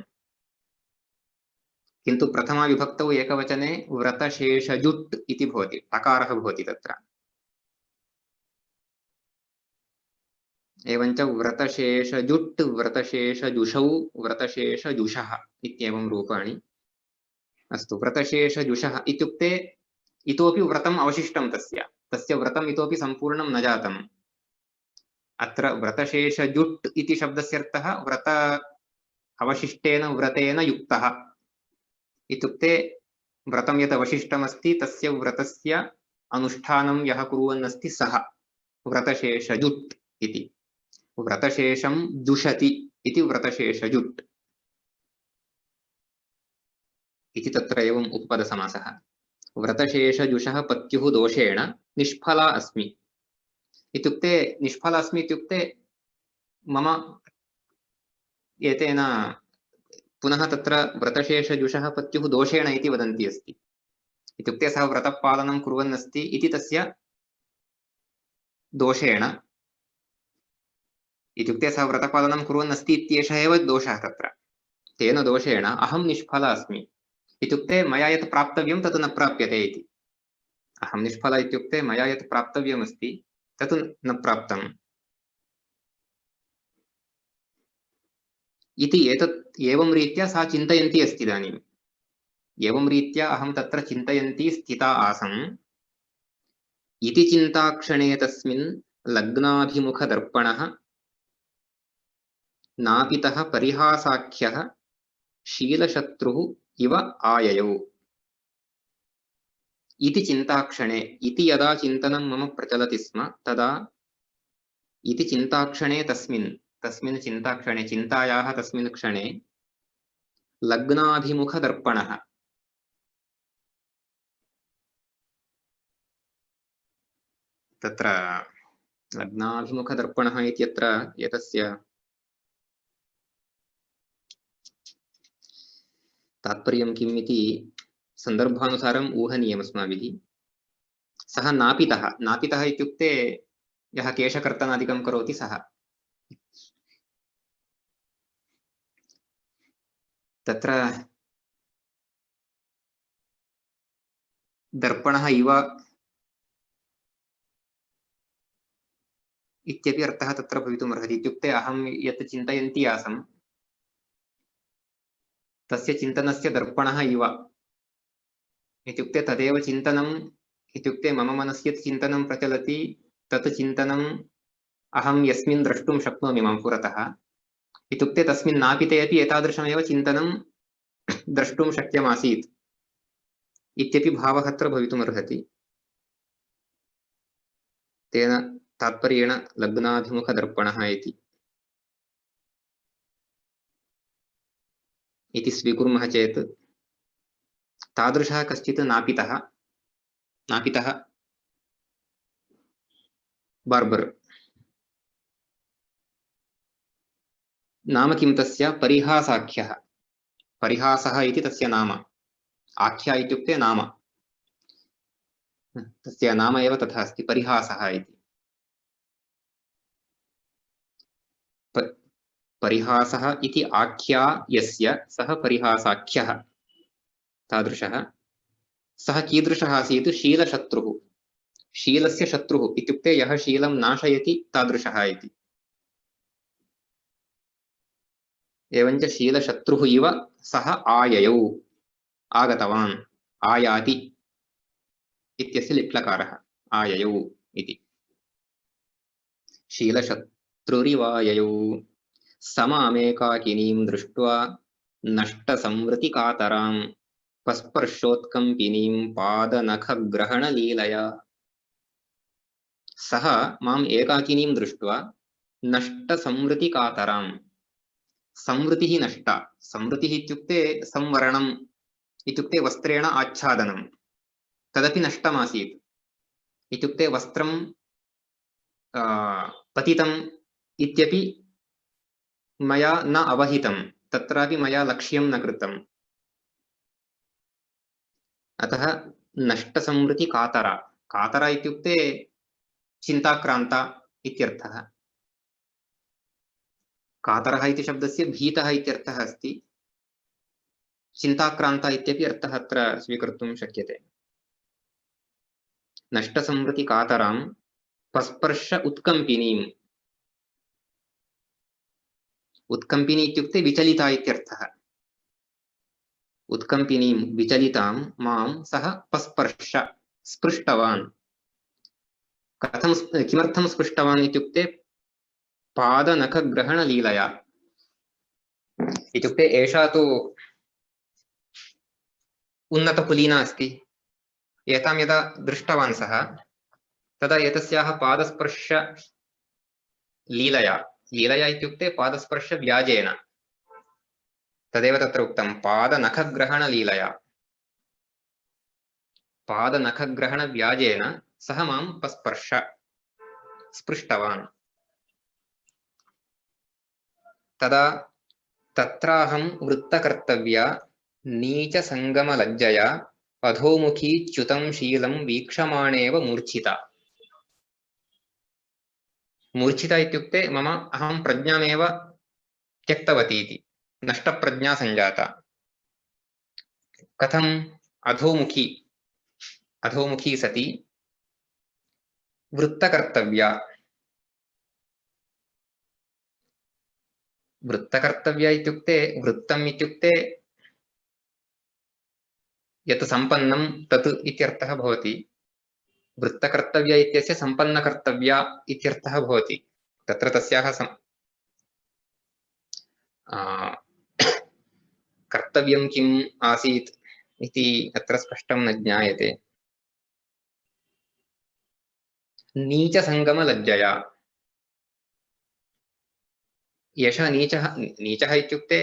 किन्तु प्रथमा विभक्तौ एकवचने व्रतशेषजुट् इति भवति, टकारः भवति तत्र। एवञ्च व्रतशेषजुट्, व्रतशेषजुषौ, व्रतशेषजुषः इत्येवं रूपाणि। अस्तु, व्रतशेषजुषः इत्युक्ते इतोपि व्रतम् अवशिष्टं तस्य व्रतम् इतोपि सम्पूर्णं न जातम्। अत्र व्रतशेषजुट् इति शब्दस्य अर्थः व्रत अवशिष्टेन व्रतेन युक्तः इत्युक्ते व्रतं यत् अवशिष्टमस्ति तस्य व्रतस्य अनुष्ठानं यः कुर्वन् अस्ति सः व्रतशेषजुट् इति। व्रतशेषं जुषति इति व्रतशेषजुट् इति तत्र एवम् उपपदसमासः। व्रतशेषजुषः पत्युः दोषेण निष्फला अस्मि इत्युक्ते, निष्फला अस्मि इत्युक्ते मम एतेन पुनः तत्र व्रतशेषजुषः पत्युः दोषेण इति वदन्ती अस्ति, इत्युक्ते सः व्रतपालनं कुर्वन् अस्ति इति तस्य दोषेण, इत्युक्ते सः व्रतपालनं कुर्वन् अस्ति इत्येषः एव दोषः तत्र। तेन दोषेण अहं निष्फला अस्मि इत्युक्ते मया यत् प्राप्तव्यं तत् न प्राप्यते इति। अहं निष्फला इत्युक्ते मया यत् प्राप्तव्यमस्ति तत् न प्राप्तम् इति एतत् एवं रीत्या सा चिन्तयन्ती अस्ति इदानीं। एवं रीत्या अहं तत्र चिन्तयन्ती स्थिता आसम् इति चिन्ताक्षणे तस्मिन् लग्नाभिमुखदर्पणः नापितः परिहासाख्यः शीलशत्रुः इव आययौ। इति चिन्ताक्षणे, इति यदा चिन्तनं मम प्रचलति स्म तदा इति चिन्ताक्षणे तस्मिन् चिन्ताक्षणे, चिन्तायाः तस्मिन् क्षणे लग्नाभिमुखदर्पणः, तत्र लग्नाभिमुखदर्पणः इत्यत्र एतस्य तात्पर्यं किम् इति सन्दर्भानुसारम् ऊहनीयम् अस्माभिः। सः नापितः, नापितः इत्युक्ते यः केशकर्तनादिकं करोति सः। तत्र दर्पणः इव इत्यपि अर्थः तत्र भवितुमर्हति। इत्युक्ते अहं यत् चिन्तयन्ती आसम् तस्य चिन्तनस्य दर्पणः इव इत्युक्ते तदेव चिन्तनम्, इत्युक्ते मम मनसि यत् चिन्तनं प्रचलति तत् चिन्तनम् अहं यस्मिन् द्रष्टुं शक्नोमि मम पुरतः, इत्युक्ते तस्मिन् नापिते अपि एतादृशमेव चिन्तनं द्रष्टुं शक्यमासीत् इत्यपि भावः अत्र भवितुमर्हति। तेन तात्पर्येण लग्नाभिमुखदर्पणः इति स्वीकुर्मः चेत् तादृशः कश्चित् नापितः बार्बर् नाम किं तस्य? परिहासाख्यः। परिहासः इति तस्य नाम। आख्या इत्युक्ते नाम, तस्य नाम एव तथा अस्ति, परिहासः इति। परिहासः इति आख्या यस्य सः परिहासाख्यः तादृशः। सः कीदृशः आसीत्? शीलशत्रुः। शीलस्य शत्रुः इत्युक्ते यः शीलं नाशयति तादृशः इति। एवञ्च शीलशत्रुः इव सः आययौ, आगतवान्, आयाति इत्यस्य लिट्लकारः, आययौ इति। शीलशत्रुरिवाययौ समामेकाकिनीं दृष्ट्वा नष्टसंवृतिकातरां पस्पर्शोत्कम्पिनीं पादनखग्रहणलीलया। सः माम् एकाकिनीं दृष्ट्वा नष्टसंवृतिकातरां, संवृतिः नष्टा, संवृतिः इत्युक्ते संवरणम् इत्युक्ते वस्त्रेण आच्छादनं, तदपि नष्टमासीत्। इत्युक्ते वस्त्रं पतितम् इत्यपि मया न अवहितं, तत्रापि मया लक्ष्यं न कृतम्। अतः नष्टसंवृतिकातरा, कातरा इत्युक्ते चिन्ताक्रान्ता इत्यर्थः। कातरः इति शब्दस्य भीतः इत्यर्थः अस्ति, चिन्ताक्रान्ता इत्यपि अर्थः अत्र स्वीकर्तुं शक्यते। नष्टसंवृतिकातरां पस्पर्श उत्कम्पिनीम्, उत्कम्पिनी इत्युक्ते विचलिता इत्यर्थः। उत्कम्पिनीं विचलितां मां सः पस्पर्श, स्पृष्टवान्। कथं, किमर्थं स्पृष्टवान् इत्युक्ते पादनखग्रहणलीलया। इत्युक्ते एषा तु उन्नतकुलीना अस्ति, एतां यदा दृष्टवान् सः तदा एतस्याः पादस्पर्श लीलया, लीलया इत्युक्ते पादस्पर्शव्याजेन, तदेव तत्र उक्तं, पादनखग्रहणलीलया। पादनखग्रहणव्याजेन सः मां पस्पर्श, स्पृष्टवान्। तदा तत्राहं वृत्तकर्तव्या नीचसङ्गमलज्जया अधोमुखी च्युतं शीलं वीक्षमाणेव मूर्छिता। मूर्छिता इत्युक्ते मम अहं प्रज्ञामेव त्यक्तवती इति, नष्टप्रज्ञा सञ्जाता। कथम्? अधोमुखी, अधोमुखी सती वृत्तकर्तव्या, वृत्तकर्तव्या इत्युक्ते वृत्तम् इत्युक्ते यत् सम्पन्नं तत् इत्यर्थः भवति। वृत्तकर्तव्य इत्यस्य सम्पन्नकर्तव्या इत्यर्थः भवति। तत्र तस्याः कर्तव्यं किम् आसीत् इति अत्र स्पष्टं न ज्ञायते। नीचसङ्गमलज्जया, एषः नीचः इत्युक्ते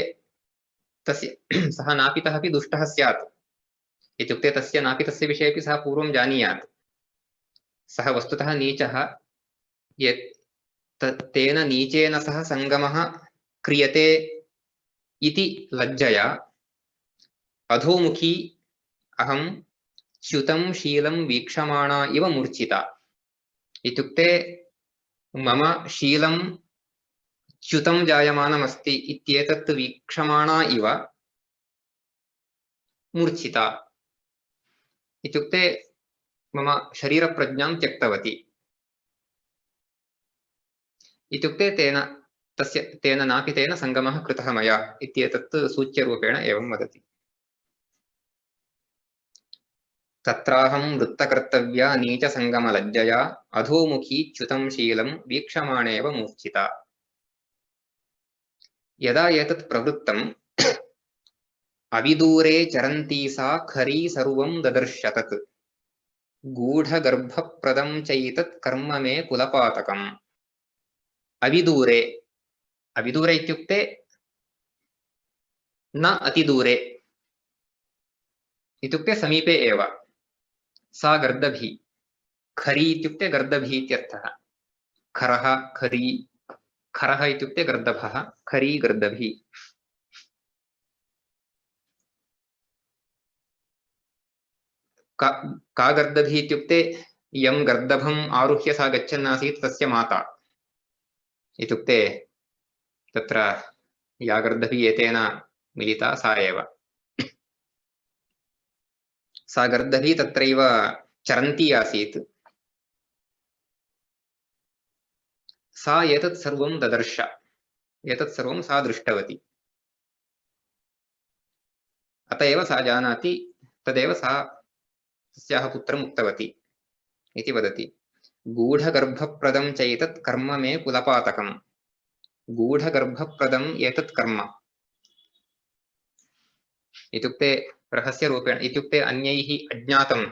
तस्य सः नापितः अपि दुष्टः स्यात् इत्युक्ते तस्य नापितस्य विषये अपि सः पूर्वं जानीयात्। सः वस्तुतः नीचः, तेन नीचेन सह सङ्गमः क्रियते इति लज्जया अधोमुखी अहं च्युतं शीलं वीक्षमाणा इव मूर्छिता। इत्युक्ते मम शीलं च्युतं जायमानमस्ति इत्येतत् वीक्षमाणा इव मूर्छिता। इत्युक्ते मम शरीरप्रज्ञां त्यक्तवती। इत्युक्ते तेन नापितेन सङ्गमः कृतः मया इत्येतत् सूच्यरूपेण एवं वदति। तत्राहं वृत्तकर्तव्या नीचसङ्गमलज्जया अधोमुखी च्युतं शीलं वीक्षमाणेव मूर्छिता। यदा एतत् प्रवृत्तम् अविदूरे चरन्ती सा खरी सर्वं ददर्श तत् गूढगर्भप्रदं चैतत् कर्म मे कुलपातकम्। अविदूरे, अविदूरे इत्युक्ते न अतिदूरे इत्युक्ते समीपे एव। सा गर्दभी, खरी इत्युक्ते गर्दभी इत्यर्थः। खरः खरी, खरः इत्युक्ते गर्दभः, खरी गर्दभी। का गर्दभी इत्युक्ते यं गर्दभम् आरुह्य सा गच्छन् आसीत् तस्य माता। इत्युक्ते तत्र या गर्दभी एतेन मिलिता सा एव। सा गर्दभी तत्रैव चरन्ती आसीत्। सा एतत् सर्वं ददर्श, एतत् सर्वं सा दृष्टवती। अत एव सा जानाति, तदेव सा तस्याः पुत्रम् उक्तवती इति वदति। गूढगर्भप्रदं चैतत् कर्म मे कुलपातकम्। गूढगर्भप्रदम् एतत् कर्म इत्युक्ते रहस्यरूपेण, इत्युक्ते अन्यैः अज्ञातं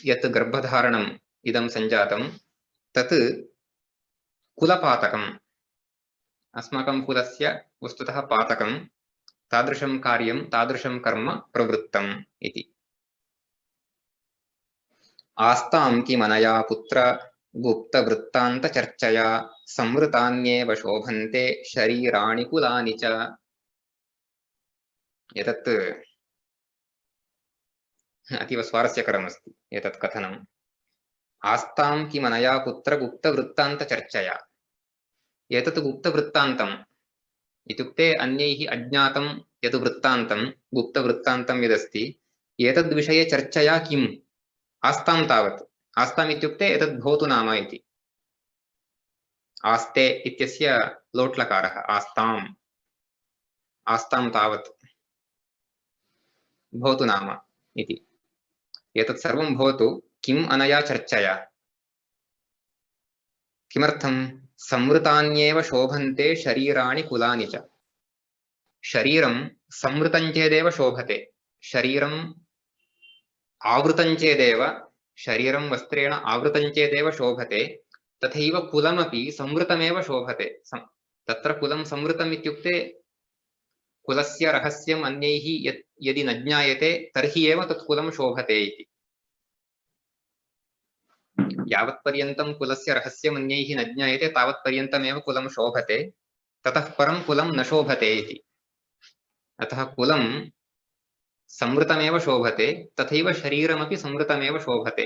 यत् गर्भधारणम् इदं सञ्जातं तत् कुलपातकम्, अस्माकं कुलस्य वस्तुतः पातकं, तादृशं कार्यं तादृशं कर्म प्रवृत्तम् इति। आस्तां किमनया पुत्र गुप्तवृत्तान्तचर्चया संवृतान्येव शोभन्ते शरीराणि कुलानि च। एतत् अतीव स्वारस्यकरमस्ति एतत् कथनम्। आस्तां किमनया पुत्र गुप्तवृत्तान्तचर्चया, एतत् गुप्तवृत्तान्तम् इत्युक्ते अन्यैः अज्ञातं यत् वृत्तान्तं, गुप्तवृत्तान्तं यदस्ति एतद्विषये चर्चया किम् आस्तां तावत्। आस्ताम् इत्युक्ते एतद् भवतु नाम इति। आस्ते इत्यस्य लोट्लकारः आस्ताम्, आस्तां तावत् भवतु नाम इति। एतत् सर्वं भवतु किम् अनया चर्चया, किमर्थं? संवृतान्येव शोभन्ते शरीराणि कुलानि च। शरीरं संवृतं चेदेव शोभते, शरीरम् आवृतं चेदेव, शरीरं वस्त्रेण आवृतं चेदेव शोभते, तथैव कुलमपि संवृतमेव शोभते। तत्र कुलं संवृतम् इत्युक्ते कुलस्य रहस्यम् अन्यैः यदि न ज्ञायते तर्हि एव तत् कुलं शोभते इति। यावत्पर्यन्तं कुलस्य रहस्यम् अन्यैः न ज्ञायते तावत्पर्यन्तमेव कुलं शोभते, ततः परं कुलं न शोभते इति। अतः कुलं संवृतमेव शोभते, तथैव शरीरमपि संवृतमेव शोभते।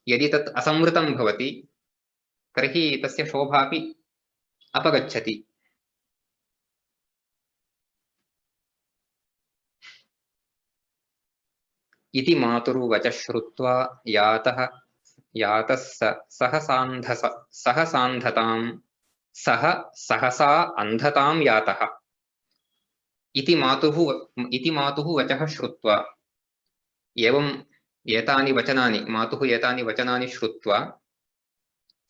यदि तत् असंवृतं भवति तर्हि तस्य शोभापि अपगच्छति। इति मातुर्वचः श्रुत्वा यातः सह सहसा अन्धतां यातः। इति मातुः वचः श्रुत्वा एवं एतानि वचनानि मातुः एतानि वचनानि श्रुत्वा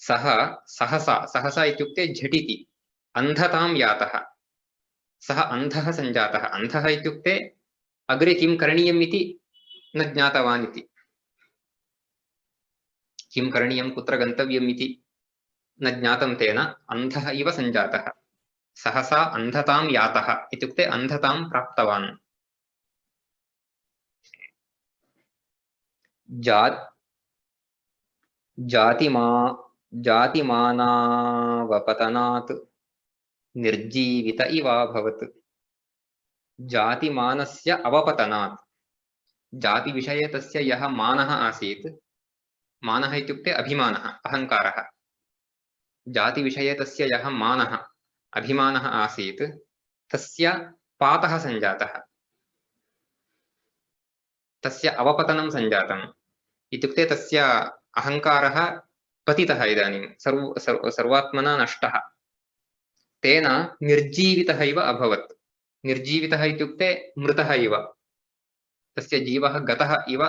सः सहसा इत्युक्ते झटिति अन्धतां यातः सः अन्धः सञ्जातः अन्धः इत्युक्ते अग्रे किं करणीयम् इति न ज्ञातवान् इति किं करणीयं कुत्र गन्तव्यम् इति न ज्ञातं तेन अन्धः इव सञ्जातः सहसा अन्धतां यातः इत्युक्ते अन्धतां प्राप्तवान् जातिमानावपतनात् निर्जीवित इवाभवत् जातिमानस्य अवपतनात् जातिविषये तस्य यः मानः आसीत् मानः इत्युक्ते अभिमानः अहङ्कारः जातिविषये तस्य यः मानः अभिमानः आसीत् तस्य पातः सञ्जातः तस्य अवपतनं सञ्जातम् इत्युक्ते तस्य अहङ्कारः पतितः इदानीं सर्वात्मना नष्टः तेन निर्जीवितः इव अभवत् निर्जीवितः इत्युक्ते मृतः इव तस्य जीवः गतः इव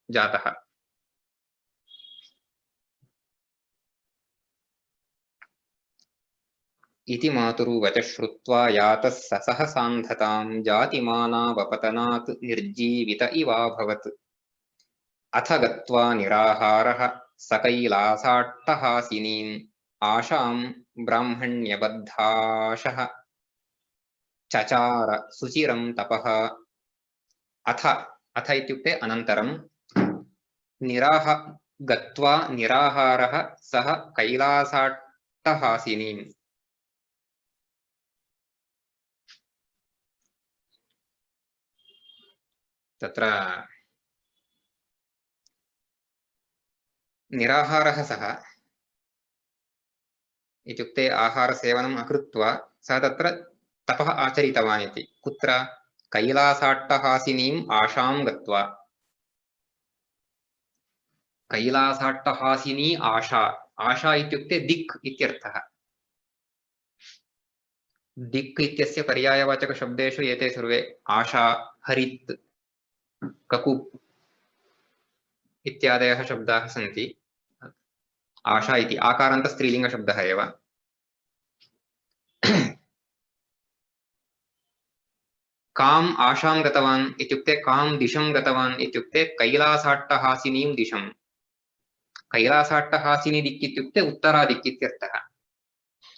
जातः इति मातुर्वचः श्रुत्वा यातः स सहसान्धतां जातिमानावपतनात् निर्जीवित इवाभवत् अथ गत्वा निराहारः सकैलासाट्टहासिनीम् आशां ब्राह्मण्यबद्धाशः चचार सुचिरं तपः अथ इत्युक्ते अनन्तरं गत्वा निराहारः सः कैलासाट्टहासिनीम् तत्र निराहारः सः इत्युक्ते आहारसेवनम् अकृत्वा सः तत्र तपः आचरितवान् इति कुत्र कैलासाट्टहासिनीम् आशां गत्वा कैलासाट्टहासिनी आशा इत्युक्ते दिक् इत्यर्थः दिक् इत्यस्य पर्यायवाचकशब्देषु एते सर्वे आशा हरित् ककुप् इत्यादयः शब्दाः सन्ति आशा इति आकारान्तस्त्रीलिङ्गशब्दः एव काम् आशां गतवान् इत्युक्ते कां दिशं गतवान् इत्युक्ते कैलासाट्टहासिनीं दिशं कैलासाट्टहासिनी दिक् इत्युक्ते उत्तरादिक् इत्यर्थः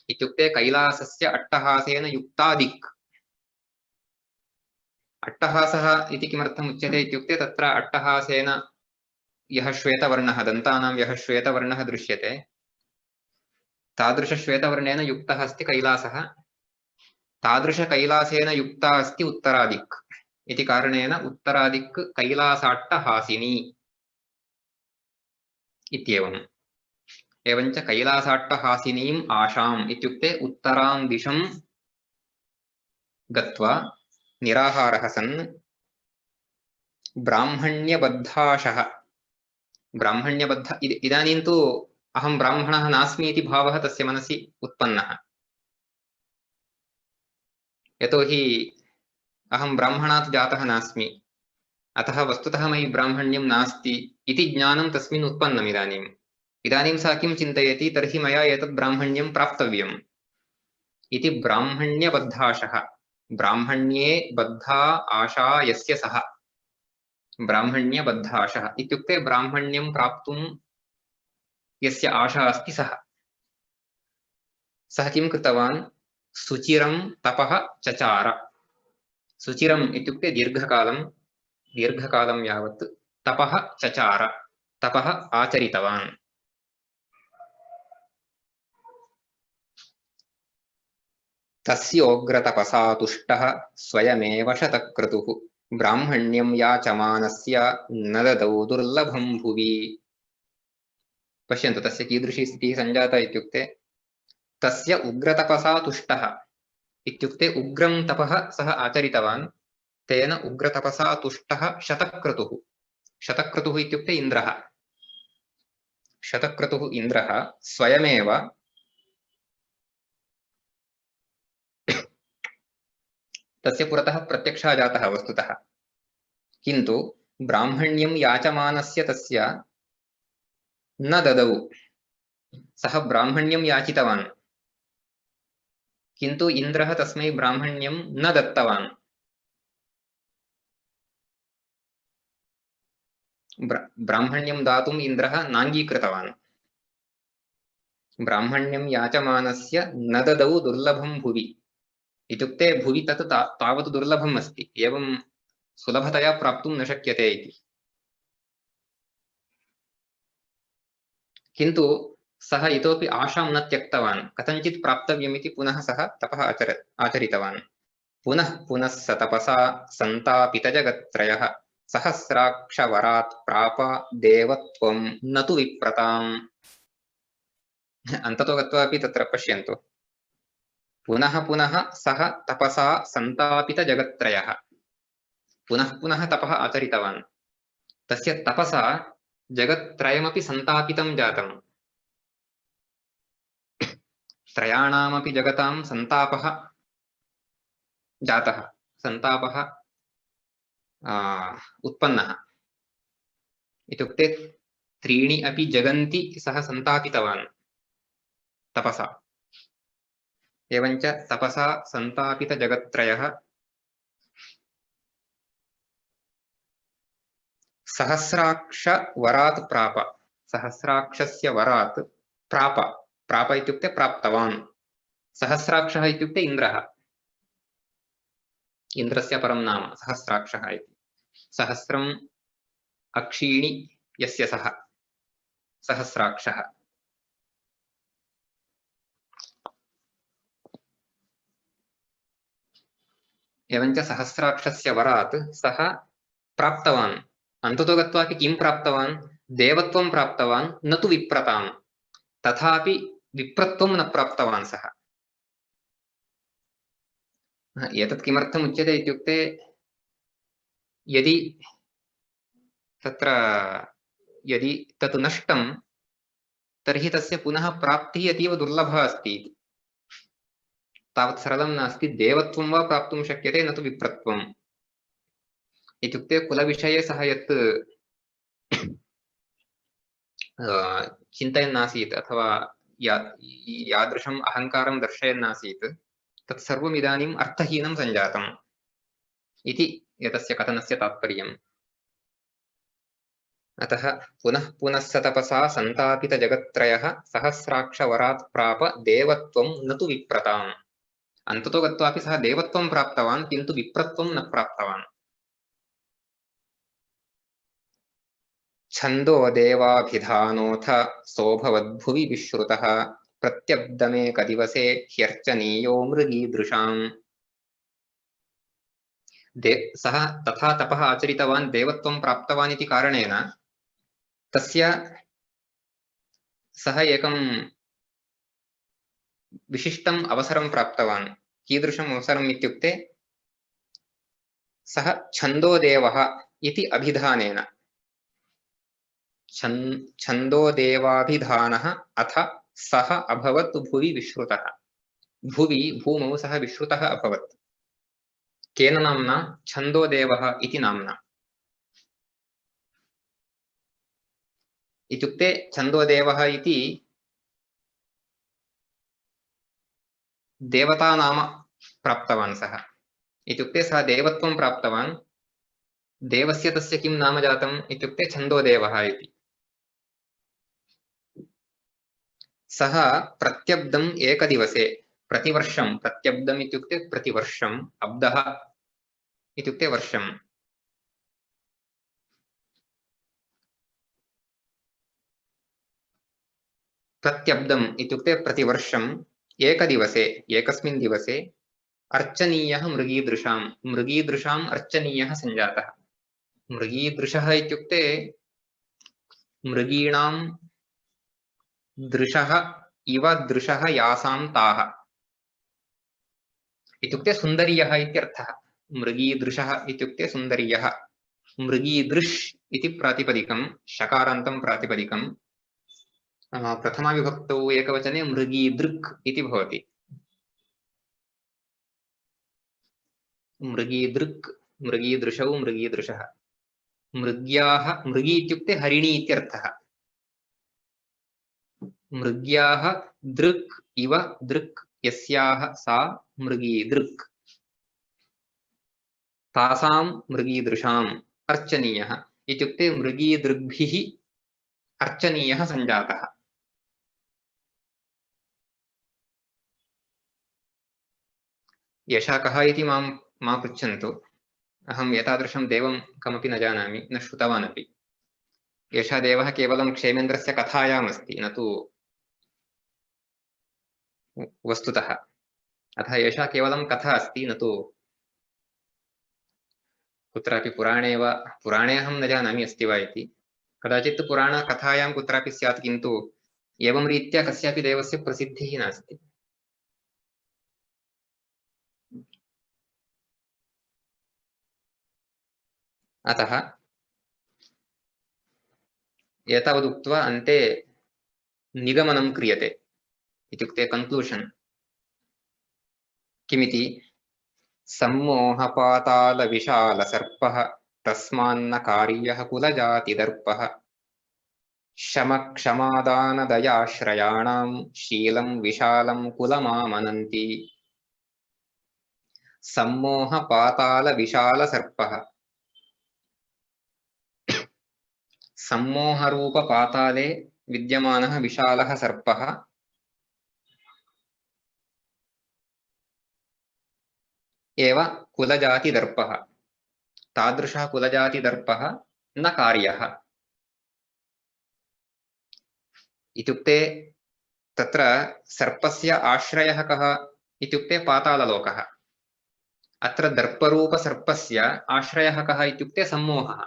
इत्युक्ते कैलासस्य अट्टहासेन युक्ता दिक् अट्टहासः इति किमर्थम् उच्यते इत्युक्ते तत्र अट्टहासेन यः श्वेतवर्णः दन्तानां यः श्वेतवर्णः दृश्यते तादृशश्वेतवर्णेन युक्तः अस्ति कैलासः तादृशकैलासेन युक्ता अस्ति उत्तरादिक् इति कारणेन उत्तरादिक् कैलासाट्टहासिनी इत्येवम् एवञ्च कैलासाट्टहासिनीम् आशाम् इत्युक्ते उत्तरां दिशं गत्वा निराहारः सन् ब्राह्मण्यबद्धाशः ब्राह्मण्यबद्ध इदानीं तु अहं ब्राह्मणः नास्मि इति भावः तस्य मनसि उत्पन्नः यतोहि अहं ब्राह्मणात् जातः नास्मि अतः वस्तुतः मयि ब्राह्मण्यं नास्ति इति ज्ञानं तस्मिन् उत्पन्नम् इदानीं सा किं चिन्तयति तर्हि मया एतत् ब्राह्मण्यं प्राप्तव्यम् इति ब्राह्मण्यबद्धाशः ब्राह्मण्ये बद्धा आशा यस्य सः ब्राह्मण्यबद्धाशः इत्युक्ते ब्राह्मण्यं प्राप्तुं यस्य आशा अस्ति सः किं कृतवान् सुचिरं तपः चचार सुचिरम् इत्युक्ते दीर्घकालं यावत् तपः चचार तपः आचरितवान् तस्योग्रतपसा तुष्टः स्वयमेव शतक्रतुः ब्राह्मण्यं याचमानस्य न ददौ दुर्लभं भुवि पश्यन्तु तस्य कीदृशी स्थितिः सञ्जाता इत्युक्ते तस्य उग्रतपसा तुष्टः इत्युक्ते उग्रं तपः सः आचरितवान् तेन उग्रतपसा तुष्टः शतक्रतुः शतक्रतुः इत्युक्ते इन्द्रः शतक्रतुः इन्द्रः स्वयमेव तस्य पुरतः प्रत्यक्षः जातः वस्तुतः, किन्तु ब्राह्मण्यं याचमानस्य तस्य न ददौ। सः ब्राह्मण्यं याचितवान्, किन्तु इन्द्रः तस्मै ब्राह्मण्यं न दत्तवान्। ब्राह्मण्यं दातुम् इन्द्रः नाङ्गीकृतवान्। ब्राह्मण्यं याचमानस्य न ददौ दुर्लभं भुवि इत्युक्ते भुवि तत् तावत् दुर्लभम् अस्ति, एवं सुलभतया प्राप्तुं न शक्यते इति। किन्तु सः इतोपि आशां न त्यक्तवान्, कथञ्चित् प्राप्तव्यमिति पुनः सः तपः आचरितवान्। पुनः पुनः स तपसा सन्तापितजगत्त्रयः सहस्राक्षवरात् प्राप देवत्वं न तु विप्रताम्। अन्ततो गत्वा अपि तत्र पश्यन्तु, पुनः पुनः सः तपसा सन्तापितजगत्त्रयः, पुनः पुनः तपः आचरितवान्। तस्य तपसा जगत्त्रयमपि सन्तापितं जातम्। त्रयाणामपि जगतां सन्तापः जातः, सन्तापः उत्पन्नः। इत्युक्ते त्रीणि अपि जगन्ति सः सन्तापितवान् तपसा। एवञ्च तपसा सन्तापितजगत्त्रयः सहस्राक्षवरात् प्राप, सहस्राक्षस्य वरात् प्राप, प्राप इत्युक्ते प्राप्तवान्। सहस्राक्षः इत्युक्ते इन्द्रः, इन्द्रस्य परं नाम सहस्राक्षः इति। सहस्रम् अक्षीणि यस्य सः सहस्राक्षः। एवञ्च सहस्राक्षस्य वरात् सः प्राप्तवान्। अन्ततो गत्वा किं प्राप्तवान्? देवत्वं प्राप्तवान्, न तु विप्रताम्। तथापि विप्रत्वं न प्राप्तवान् सः। एतत् किमर्थम् उच्यते इत्युक्ते यदि तत् नष्टं तर्हि तस्य पुनः प्राप्तिः अतीव दुर्लभः अस्ति। तावत् सरलं नास्ति। देवत्वं वा प्राप्तुं शक्यते, न तु विप्रत्वम्। इत्युक्ते कुलविषये सः यत् चिन्तयन् आसीत् अथवा यादृशम् अहङ्कारं दर्शयन् आसीत्, तत्सर्वम् इदानीम् अर्थहीनं सञ्जातम् इति एतस्य कथनस्य तात्पर्यम्। अतः पुनः पुनः स तपसा सन्तापितजगत्त्रयः सहस्राक्षवरात् प्राप देवत्वं न तु विप्रताम्। अन्ततो गत्वापि सः देवत्वं प्राप्तवान्, किन्तु विप्रत्वं न प्राप्तवान्। छन्दो देवाभिधानोऽथ सोऽभवद्भुवि विश्रुतः प्रत्यब्दमेकदिवसे ह्यर्चनीयो मृगीदृशाम्। सः तथा तपः आचरितवान्, देवत्वं प्राप्तवान् इति कारणेन तस्य सः एकं विशिष्टम् अवसरं प्राप्तवान्। कीदृशम् अवसरम् इत्युक्ते सः छन्दोदेवः इति अभिधानेन, छन्दोदेवाभिधानः अथ सः अभवत् भुवि विश्रुतः। भुवि भूमौ सः विश्रुतः अभवत्। केन नाम्ना? छन्दोदेवः इति नाम्ना। इत्युक्ते छन्दोदेवः इति देवतानाम प्राप्तवान् सः। इत्युक्ते सः देवत्वं प्राप्तवान्। देवस्य तस्य किं नाम जातम् इत्युक्ते छन्दोदेवः इति। सः प्रत्यब्दम् एकदिवसे, प्रतिवर्षं, प्रत्यब्दम् इत्युक्ते प्रतिवर्षम्, अब्दः इत्युक्ते वर्षम्। प्रत्यब्दम् इत्युक्ते प्रतिवर्षम्, एकदिवसे, एकस्मिन् दिवसे अर्चनीयः मृगीदृशाम्, मृगीदृशाम् अर्चनीयः सञ्जातः। मृगीदृशः इत्युक्ते मृगीणां दृशः इव दृशः यासां ताः इत्युक्ते सुन्दर्यः इत्यर्थः। मृगीदृशः इत्युक्ते सुन्दर्यः। मृगीदृश् इति प्रातिपदिकं, शकारान्तं प्रातिपदिकं प्रथमाविभक्तौ एकवचने मृगीदृक् इति भवति। मृगीदृक् मृगीदृशौ मृगीदृशः मृग्याः मृगी इत्युक्ते हरिणी इत्यर्थः मृग्याः दृक् इव दृक् यस्याः सा मृगीदृक् तासां मृगीदृशाम् अर्चनीयः इत्युक्ते मृगीदृग्भिः अर्चनीयः सञ्जातः एषः कः इति मा पृच्छन्तु अहं एतादृशं देवं कमपि न जानामि न श्रुतवान् अपि एषः देवः केवलं क्षेमेन्द्रस्य कथायाम् अस्ति न तु वस्तुतः अतः एषा केवलं कथा अस्ति न तु कुत्रापि पुराणे अहं न जानामि अस्ति वा इति कदाचित् पुराणकथायां कुत्रापि स्यात् किन्तु एवं रीत्या कस्यापि देवस्य प्रसिद्धिः नास्ति अतः एतावदुक्त्वा अन्ते निगमनं क्रियते इत्युक्ते कन्क्लूषन् किमिति सम्मोहपातालविशालसर्पः तस्मान्न कार्यः कुलजातिदर्पः शमक्षमादानदयाश्रयाणां शीलं विशालं कुलमामनन्ति सम्मोहपातालविशालसर्पः सम्मोहरूपपाताले विद्यमानः विशालः सर्पः एव कुलजातिदर्पः तादृशः कुलजातिदर्पः न कार्यः इत्युक्ते तत्र सर्पस्य आश्रयः कः इत्युक्ते पाताललोकः अत्र दर्परूपसर्पस्य आश्रयः कः इत्युक्ते सम्मोहः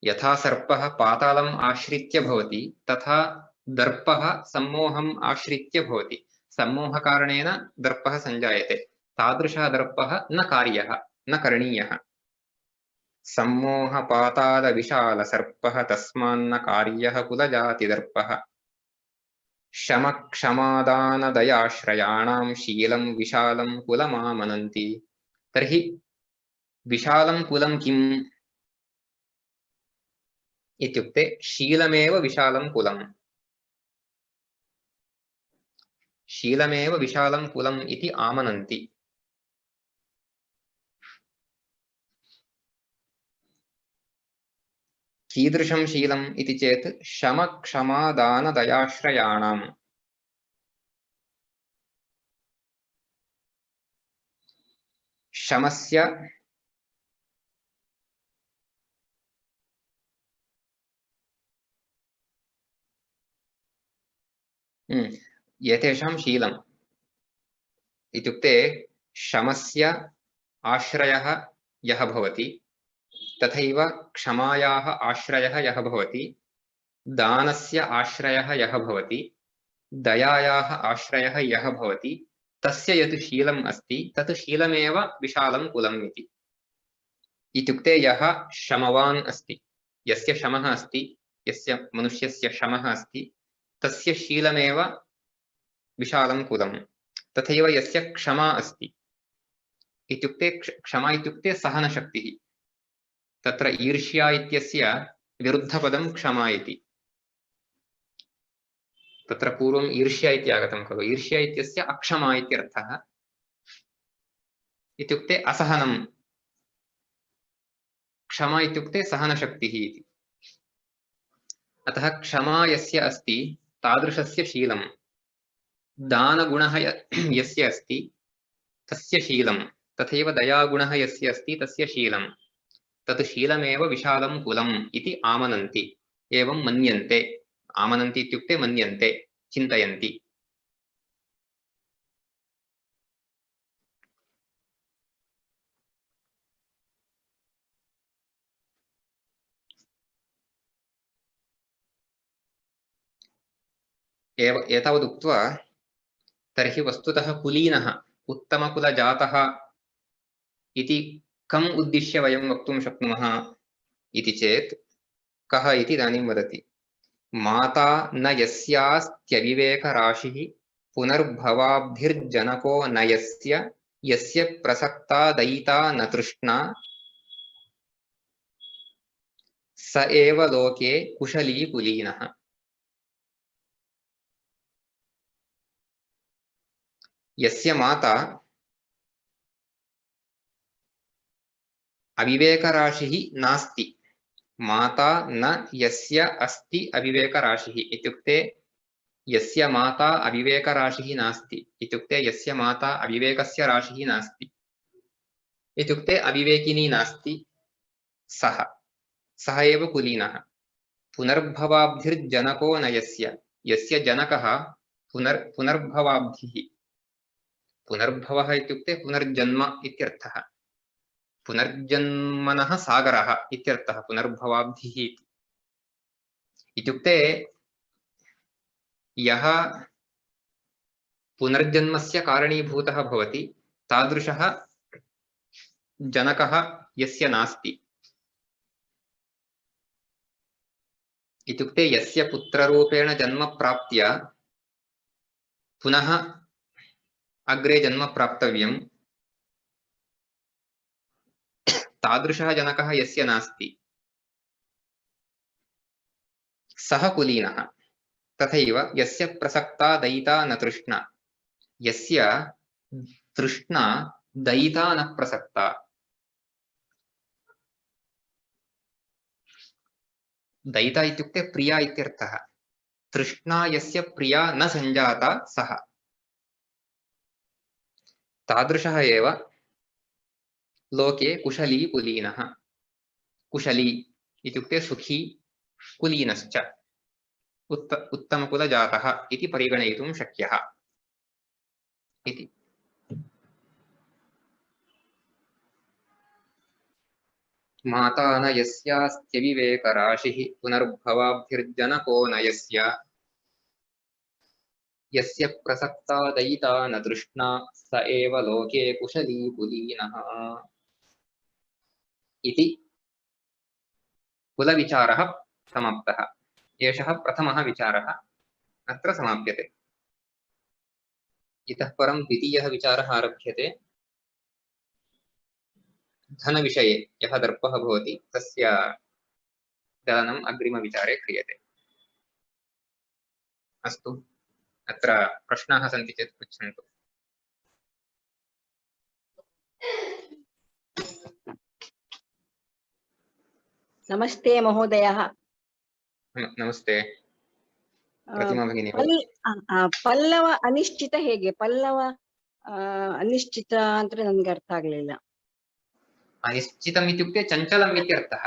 यथा सर्पः पातालम् आश्रित्य भवति तथा दर्पः सम्मोहम् आश्रित्य भवति सम्मोहकारणेन दर्पः सञ्जायते तादृशः दर्पः न कार्यः न करणीयः सम्मोहपातालविशालसर्पः तस्मान्न कार्यः कुलजातिदर्पः शमक्षमादानदयाश्रयाणां शीलं विशालं कुलमामनन्ति तर्हि विशालं कुलं किम् इत्युक्ते शीलमेव विशालं कुलम् शीलमेव विशालं कुलम् इति आमनन्ति कीदृशं शीलम् इति चेत् शमक्षमादानदयाश्रयाणाम् शमस्य एतेषां शीलम् इत्युक्ते शमस्य आश्रयः यः भवति तथैव क्षमायाः आश्रयः यः भवति दानस्य आश्रयः यः भवति दयायाः आश्रयः यः भवति तस्य यत् शीलम् अस्ति तत् शीलमेव विशालं कुलम् इति इत्युक्ते यः शमवान् अस्ति यस्य शमः अस्ति यस्य मनुष्यस्य शमः अस्ति तस्य शीलमेव विशालं कुलं तथैव यस्य क्षमा अस्ति इत्युक्ते क्षमा इत्युक्ते सहनशक्तिः तत्र ईर्ष्या इत्यस्य विरुद्धपदं क्षमा इति तत्र पूर्वम् ईर्ष्या इति आगतं खलु ईर्ष्या इत्यस्य अक्षमा इत्यर्थः इत्युक्ते असहनं क्षमा इत्युक्ते सहनशक्तिः इति अतः क्षमा यस्य अस्ति तादृशस्य शीलं दानगुणः यस्य अस्ति तस्य शीलं तथैव दयागुणः यस्य अस्ति तस्य शीलं तत् शीलमेव विशालं कुलम् इति आमनन्ति एवं मन्यन्ते आमनन्ति इत्युक्ते मन्यन्ते चिन्तयन्ति एतावदुक्त्वा तर्हि वस्तुतः कुलीनः उत्तमकुलजातः इति कम् उद्दिश्य वयं वक्तुं शक्नुमः इति चेत् कः इति इदानीं वदति माता न यस्यास्त्यविवेकराशिः पुनर्भवाब्धिर्जनको न यस्य यस्य प्रसक्ता दयिता न तृष्णा स एव लोके कुशली कुलीनः। यस्य माता अविवेकराशिः नास्ति, माता न यस्य अस्ति अविवेकराशिः इत्युक्ते यस्य माता अविवेकराशिः नास्ति इत्युक्ते यस्य माता अविवेकस्य राशिः नास्ति इत्युक्ते अविवेकिनी नास्ति सः सः एव कुलीनः। पुनर्भवाब्धिर्जनको न यस्य यस्य जनकः पुनर्भवाब्धिः। पुनर्भवः इत्युक्ते पुनर्जन्म इत्यर्थः। पुनर्जन्मनः सागरः इत्यर्थः पुनर्भवाब्धिः इत्युक्ते यः पुनर्जन्मस्य कारणीभूतः भवति तादृशः जनकः यस्य नास्ति इत्युक्ते यस्य पुत्ररूपेण जन्म प्राप्य पुनः अग्रे जन्म प्राप्तव्यं तादृशः जनकः यस्य नास्ति सः कुलीनः। तथैव यस्य प्रसक्ता दयिता न तृष्णा यस्य तृष्णा दयिता न प्रसक्ता। दयिता इत्युक्ते प्रिया इत्यर्थः। तृष्णा यस्य प्रिया न सञ्जाता सः तादृशः एव लोके कुशली कुलीनः। कुशली इत्युक्ते सुखी कुलीनश्च उत्तमकुलजातः इति परिगणयितुं शक्यः इति। माता न यस्यास्त्यविवेकराशिः पुनर्भवाब्धिर्जनको न यस्य प्रसक्ता दयिता न तृष्णा स एव लोके कुशली कुलीनः इति कुलविचारः समाप्तः। एषः प्रथमः विचारः अत्र समाप्यते। इतः परं द्वितीयः विचारः आरभ्यते। धनविषये यः दर्पः भवति तस्य दानम् अग्रिमविचारे क्रियते। अस्तु, अत्र प्रश्नाः सन्ति चेत् पृच्छन्तु। नमस्ते महोदयः। नमस्ते प्रतिमा भगिनी। ಪಲ್ಲವ ಅನಿಶ್ಚಿತ ಹೇಗೆ? ಪಲ್ಲವ ಅನಿಶ್ಚಿತ ಅಂದ್ರೆ ನನಗೆ ಅರ್ಥ ಆಗ್ಲಿಲ್ಲ. ಅನಿಶ್ಚಿತಂ ಇತ್ಯುಕ್ತೆ ಚಂಚಲಂ ಇತ್ಯರ್ಥಃ.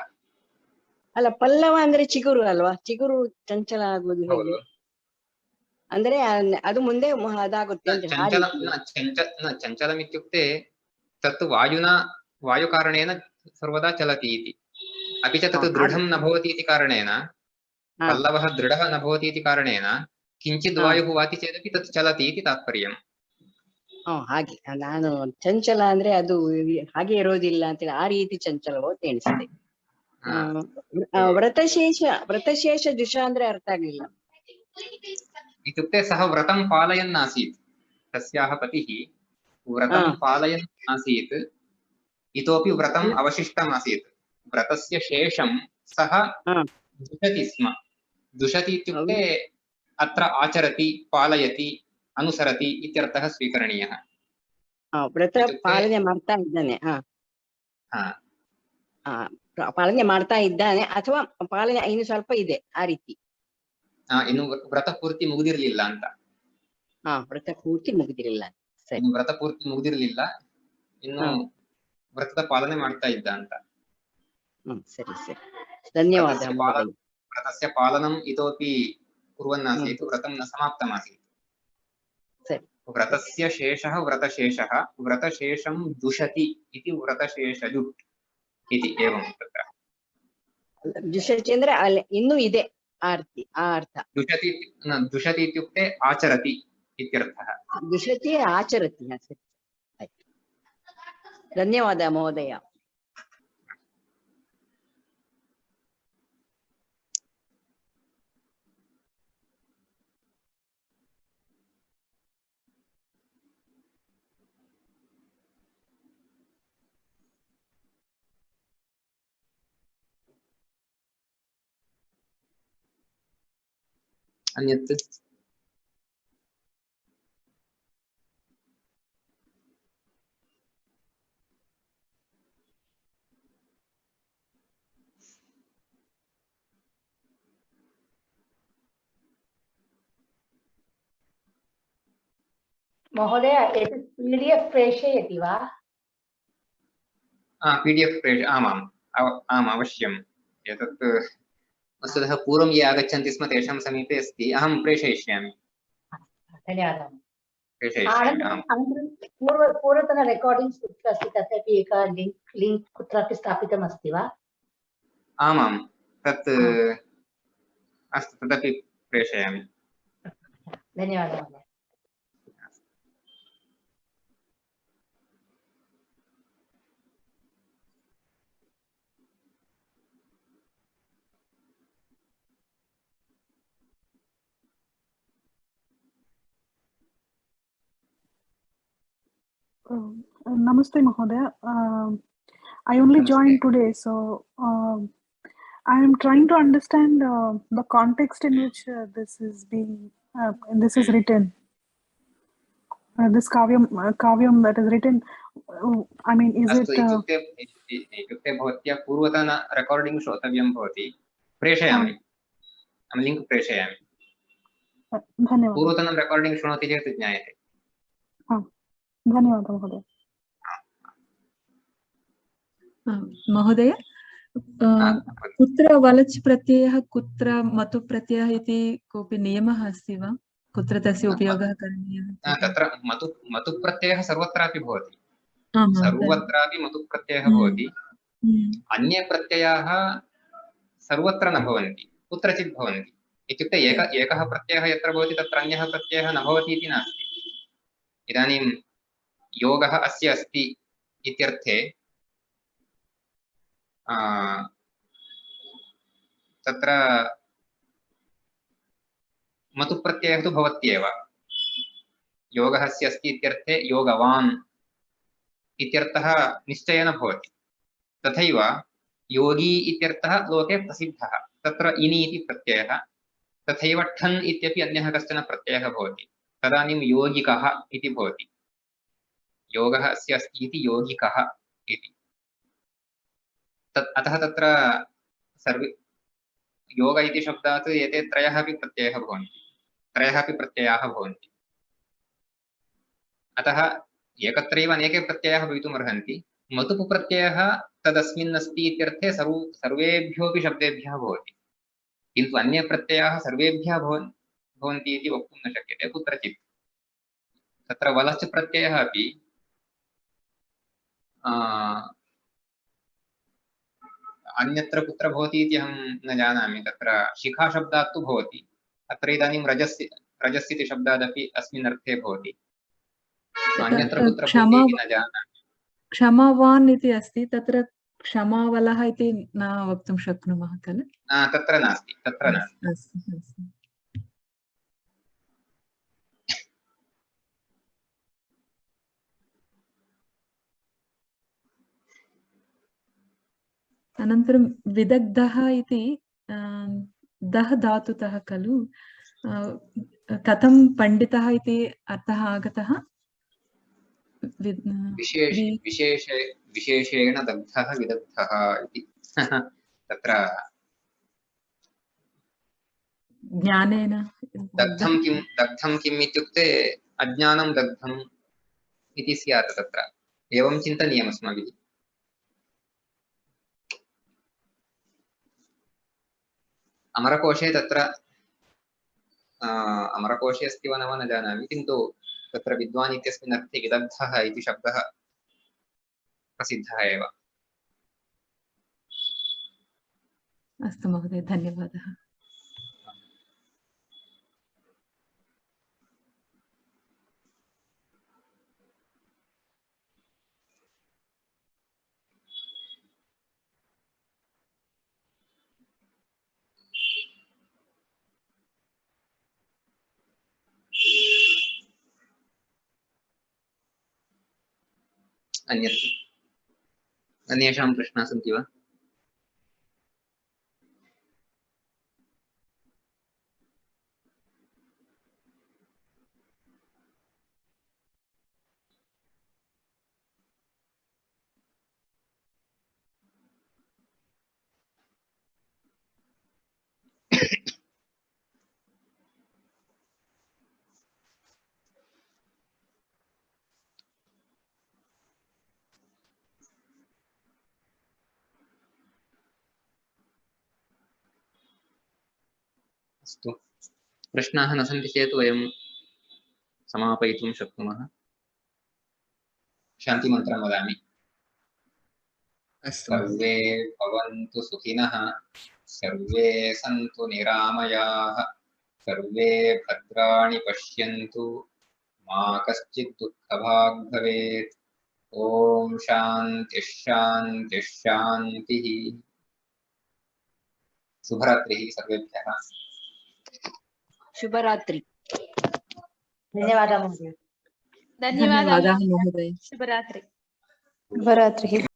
ಅಲ್ಲ, ಪಲ್ಲವ ಅಂದ್ರೆ ಚಿಗುರು ಅಲ್ವಾ? ಚಿಗುರು ಚಂಚಲ ಆಗುವುದು ಹೇಗೆ? ಅಂದ್ರೆ ಅದು ಮುಂದೆ ಅದಾಗುತ್ತೆ. ಚಂಚಲಂ ಇತ್ಯುಕ್ತೆ ತತ್ ವಾಯುನಾ ವಾಯುಕಾರಣೇನ ಸರ್ವದಾ ಚಲತಿ ಇತಿ। अपि च तत् दृढं न भवति इति कारणेन पल्लवः दृढः न भवति इति कारणेन किञ्चित् वायुः वाति चेदपि तत् चलति इति तात्पर्यम्। ಹಾಗೆ ನಾನು ಚಂಚಲ ಅಂದ್ರೆ ಅದು ಹಾಗೆ ಇರೋದಿಲ್ಲ ಅಂತ ಆ ರೀತಿ ಚಂಚಲವೋ ಅಂತ ಎಣಿಸಿದೆ. ವ್ರತಶೇಷ ಜುಷ ಅಂದ್ರೆ ಅರ್ಥ ಆಗ್ಲಿಲ್ಲ. इत्युक्ते सः व्रतं पालयन् आसीत्, तस्याः पतिः व्रतं पालयन् आसीत्, इतोपि व्रतम् अवशिष्टम् आसीत्। व्रतस्य शेषं सः दुषति स्म। दुषति इत्युक्ते अत्र आचरति, पालयति, अनुसरति इत्यर्थः स्वीकरणीयः। ವ್ರತ ಪಾಲನೆ ಮಾಡ್ತಾ ಇದ್ದಾನೆ, ಪಾಲನೆ ಮಾಡ್ತಾ ಇದ್ದಾನೆ ಅಥವಾ ಪಾಲನೆ ಇನ್ನು ಸ್ವಲ್ಪ ಇದೆ ಆ ರೀತಿ. ಇನ್ನು ವ್ರತ ಪೂರ್ತಿ ಮುಗಿದಿರಲಿಲ್ಲ ಅಂತ. ವ್ರತ ಪೂರ್ತಿ ಮುಗಿದಿರಲಿಲ್ಲ. ಸರಿ, ವ್ರತ ಪೂರ್ತಿ ಮುಗಿದಿರಲಿಲ್ಲ, ಇನ್ನು ವ್ರತದ ಪಾಲನೆ ಮಾಡ್ತಾ ಇದ್ದ ಅಂತ. ಸರಿ ಸರಿ, ಧನ್ಯವಾದ. व्रतस्य पालनम् इतोपि कुर्वन् आसीत्, व्रतं न समाप्तम् आसीत्। व्रतस्य शेषः व्रतशेषः, व्रतशेषं दुषति इति व्रतशेषजुट् इति एवं तत्र। दुषति ಅಂದ್ರೆ ಇನ್ನೂ ಇದೆ ಆ ಅರ್ಥ. दुषति इत्युक्ते आचरति इत्यर्थः। दुषति आचरति। धन्यवाद महोदय। अन्यत् महोदय एतत् PDF प्रेषयति वा? PDF आमाम् आम् अवश्यम् एतत् वस्तुतः पूर्वं ये आगच्छन्ति स्म तेषां समीपे अस्ति अहं प्रेषयिष्यामि धन्यवादः। प्रेषयिष्यामि आम् अनन्तरं पूर्वतन रेकार्डिङ्ग्स् कुत्र अस्ति तदपि एक लिङ्क् कुत्रापि स्थापितम् अस्ति वा? आमां तत् अस्तु तदपि प्रेषयामि। धन्यवादः महोदय। Namaste Mahodaya. I only Namaste. joined today, so I am trying to understand the context in which this is written. This kavyam that is written. I mean, is अस्तु it? इत्युक्ते भवत्या पूर्वतन रेकार्डिङ्ग् श्रोतव्यं भवति प्रेषयामि अहं लिङ्क् प्रेषयामि धन्यवादः। पूर्वतनं रेकार्डिङ्ग् शृणोति चेत् ज्ञायते। धन्यवादः महोदय। महोदय कुत्र वलच् प्रत्ययः कुत्र मतु प्रत्ययः इति कोऽपि नियमः अस्ति वा? कुत्र तस्य उपयोगः करणीयः? तत्र मतु प्रत्ययः सर्वत्रापि भवति। सर्वत्रापि मतु प्रत्ययः भवति। अन्ये प्रत्ययाः सर्वत्र न भवन्ति, कुत्रचित् भवन्ति। इत्युक्ते एकः प्रत्ययः यत्र भवति तत्र अन्यः प्रत्ययः न भवति इति नास्ति। इदानीं योगः अस्य अस्ति इत्यर्थे तत्र मतु प्रत्ययः तु भवत्येव। योगः अस्य अस्ति इत्यर्थे योगवान् इत्यर्थः निश्चयेन भवति। तथैव योगी इत्यर्थः लोके प्रसिद्धः, तत्र इनि इति प्रत्ययः। तथैव ठन् इत्यपि अन्यः कश्चन प्रत्ययः भवति, तदानीं योगिकः इति भवति। योगः अस्य अस्ति इति योगिकः इति। अतः तत्र सर्वे योग इति शब्दात् एते त्रयः अपि प्रत्ययाः भवन्ति। अतः एकत्रैव अनेके प्रत्ययाः भवितुम् अर्हन्ति। मतुपु प्रत्ययः तदस्मिन् अस्ति इत्यर्थे सर्वेभ्योऽपि शब्देभ्यः भवति, किन्तु अन्ये प्रत्ययाः सर्वेभ्यः भवन्ति इति वक्तुं न शक्यते कुत्रचित्। तत्र वलश्च प्रत्ययः अपि अन्यत्र कुत्र भवति इति अहं न जानामि। तत्र शिखाशब्दात् तु भवति। अत्र इदानीं रजस् इति शब्दादपि अस्मिन् अर्थे भवति। अन्यत्र कुत्र भवति इति न जानामि। क्षमावान् इति अस्ति, तत्र क्षमावलः इति न वक्तुं शक्नुमः खलु? तत्र नास्ति, तत्र नास्ति। अस्तु। अनन्तरं विदग्धः इति दः धातुतः खलु? कथं पण्डितः इति अर्थः आगतः? विशेषेण दग्धः विदग्धः इति तत्र ज्ञानेन दग्धं किम् इत्युक्ते अज्ञानं दग्धम् इति स्यात्। तत्र एवं चिन्तनीयम् अस्माभिः। अमरकोशे तत्र अमरकोशे अस्ति वा न वा न जानामि, किन्तु तत्र विद्वान् इत्यस्मिन् अर्थे विदग्धः इति शब्दः प्रसिद्धः एव। अस्तु महोदय, धन्यवादः। अन्येषां प्रश्नाः सन्ति वा? अस्तु प्रश्नाः न सन्ति चेत् वयं समापयितुं शक्नुमः। शान्तिमन्त्रं वदामि। अस्तु सर्वे भवन्तु सुखिनः, सर्वे सन्तु निरामयाः, सर्वे भद्राणि पश्यन्तु, मा कश्चित् दुःखभाग् भवेत्। ॐ शान्तिः शान्तिः शान्तिः। शुभरात्रिः सर्वेभ्यः। शुभरात्रि। धन्यवादः महोदय। धन्यवादाः महोदय। शुभरात्रि। शुभरात्रिः।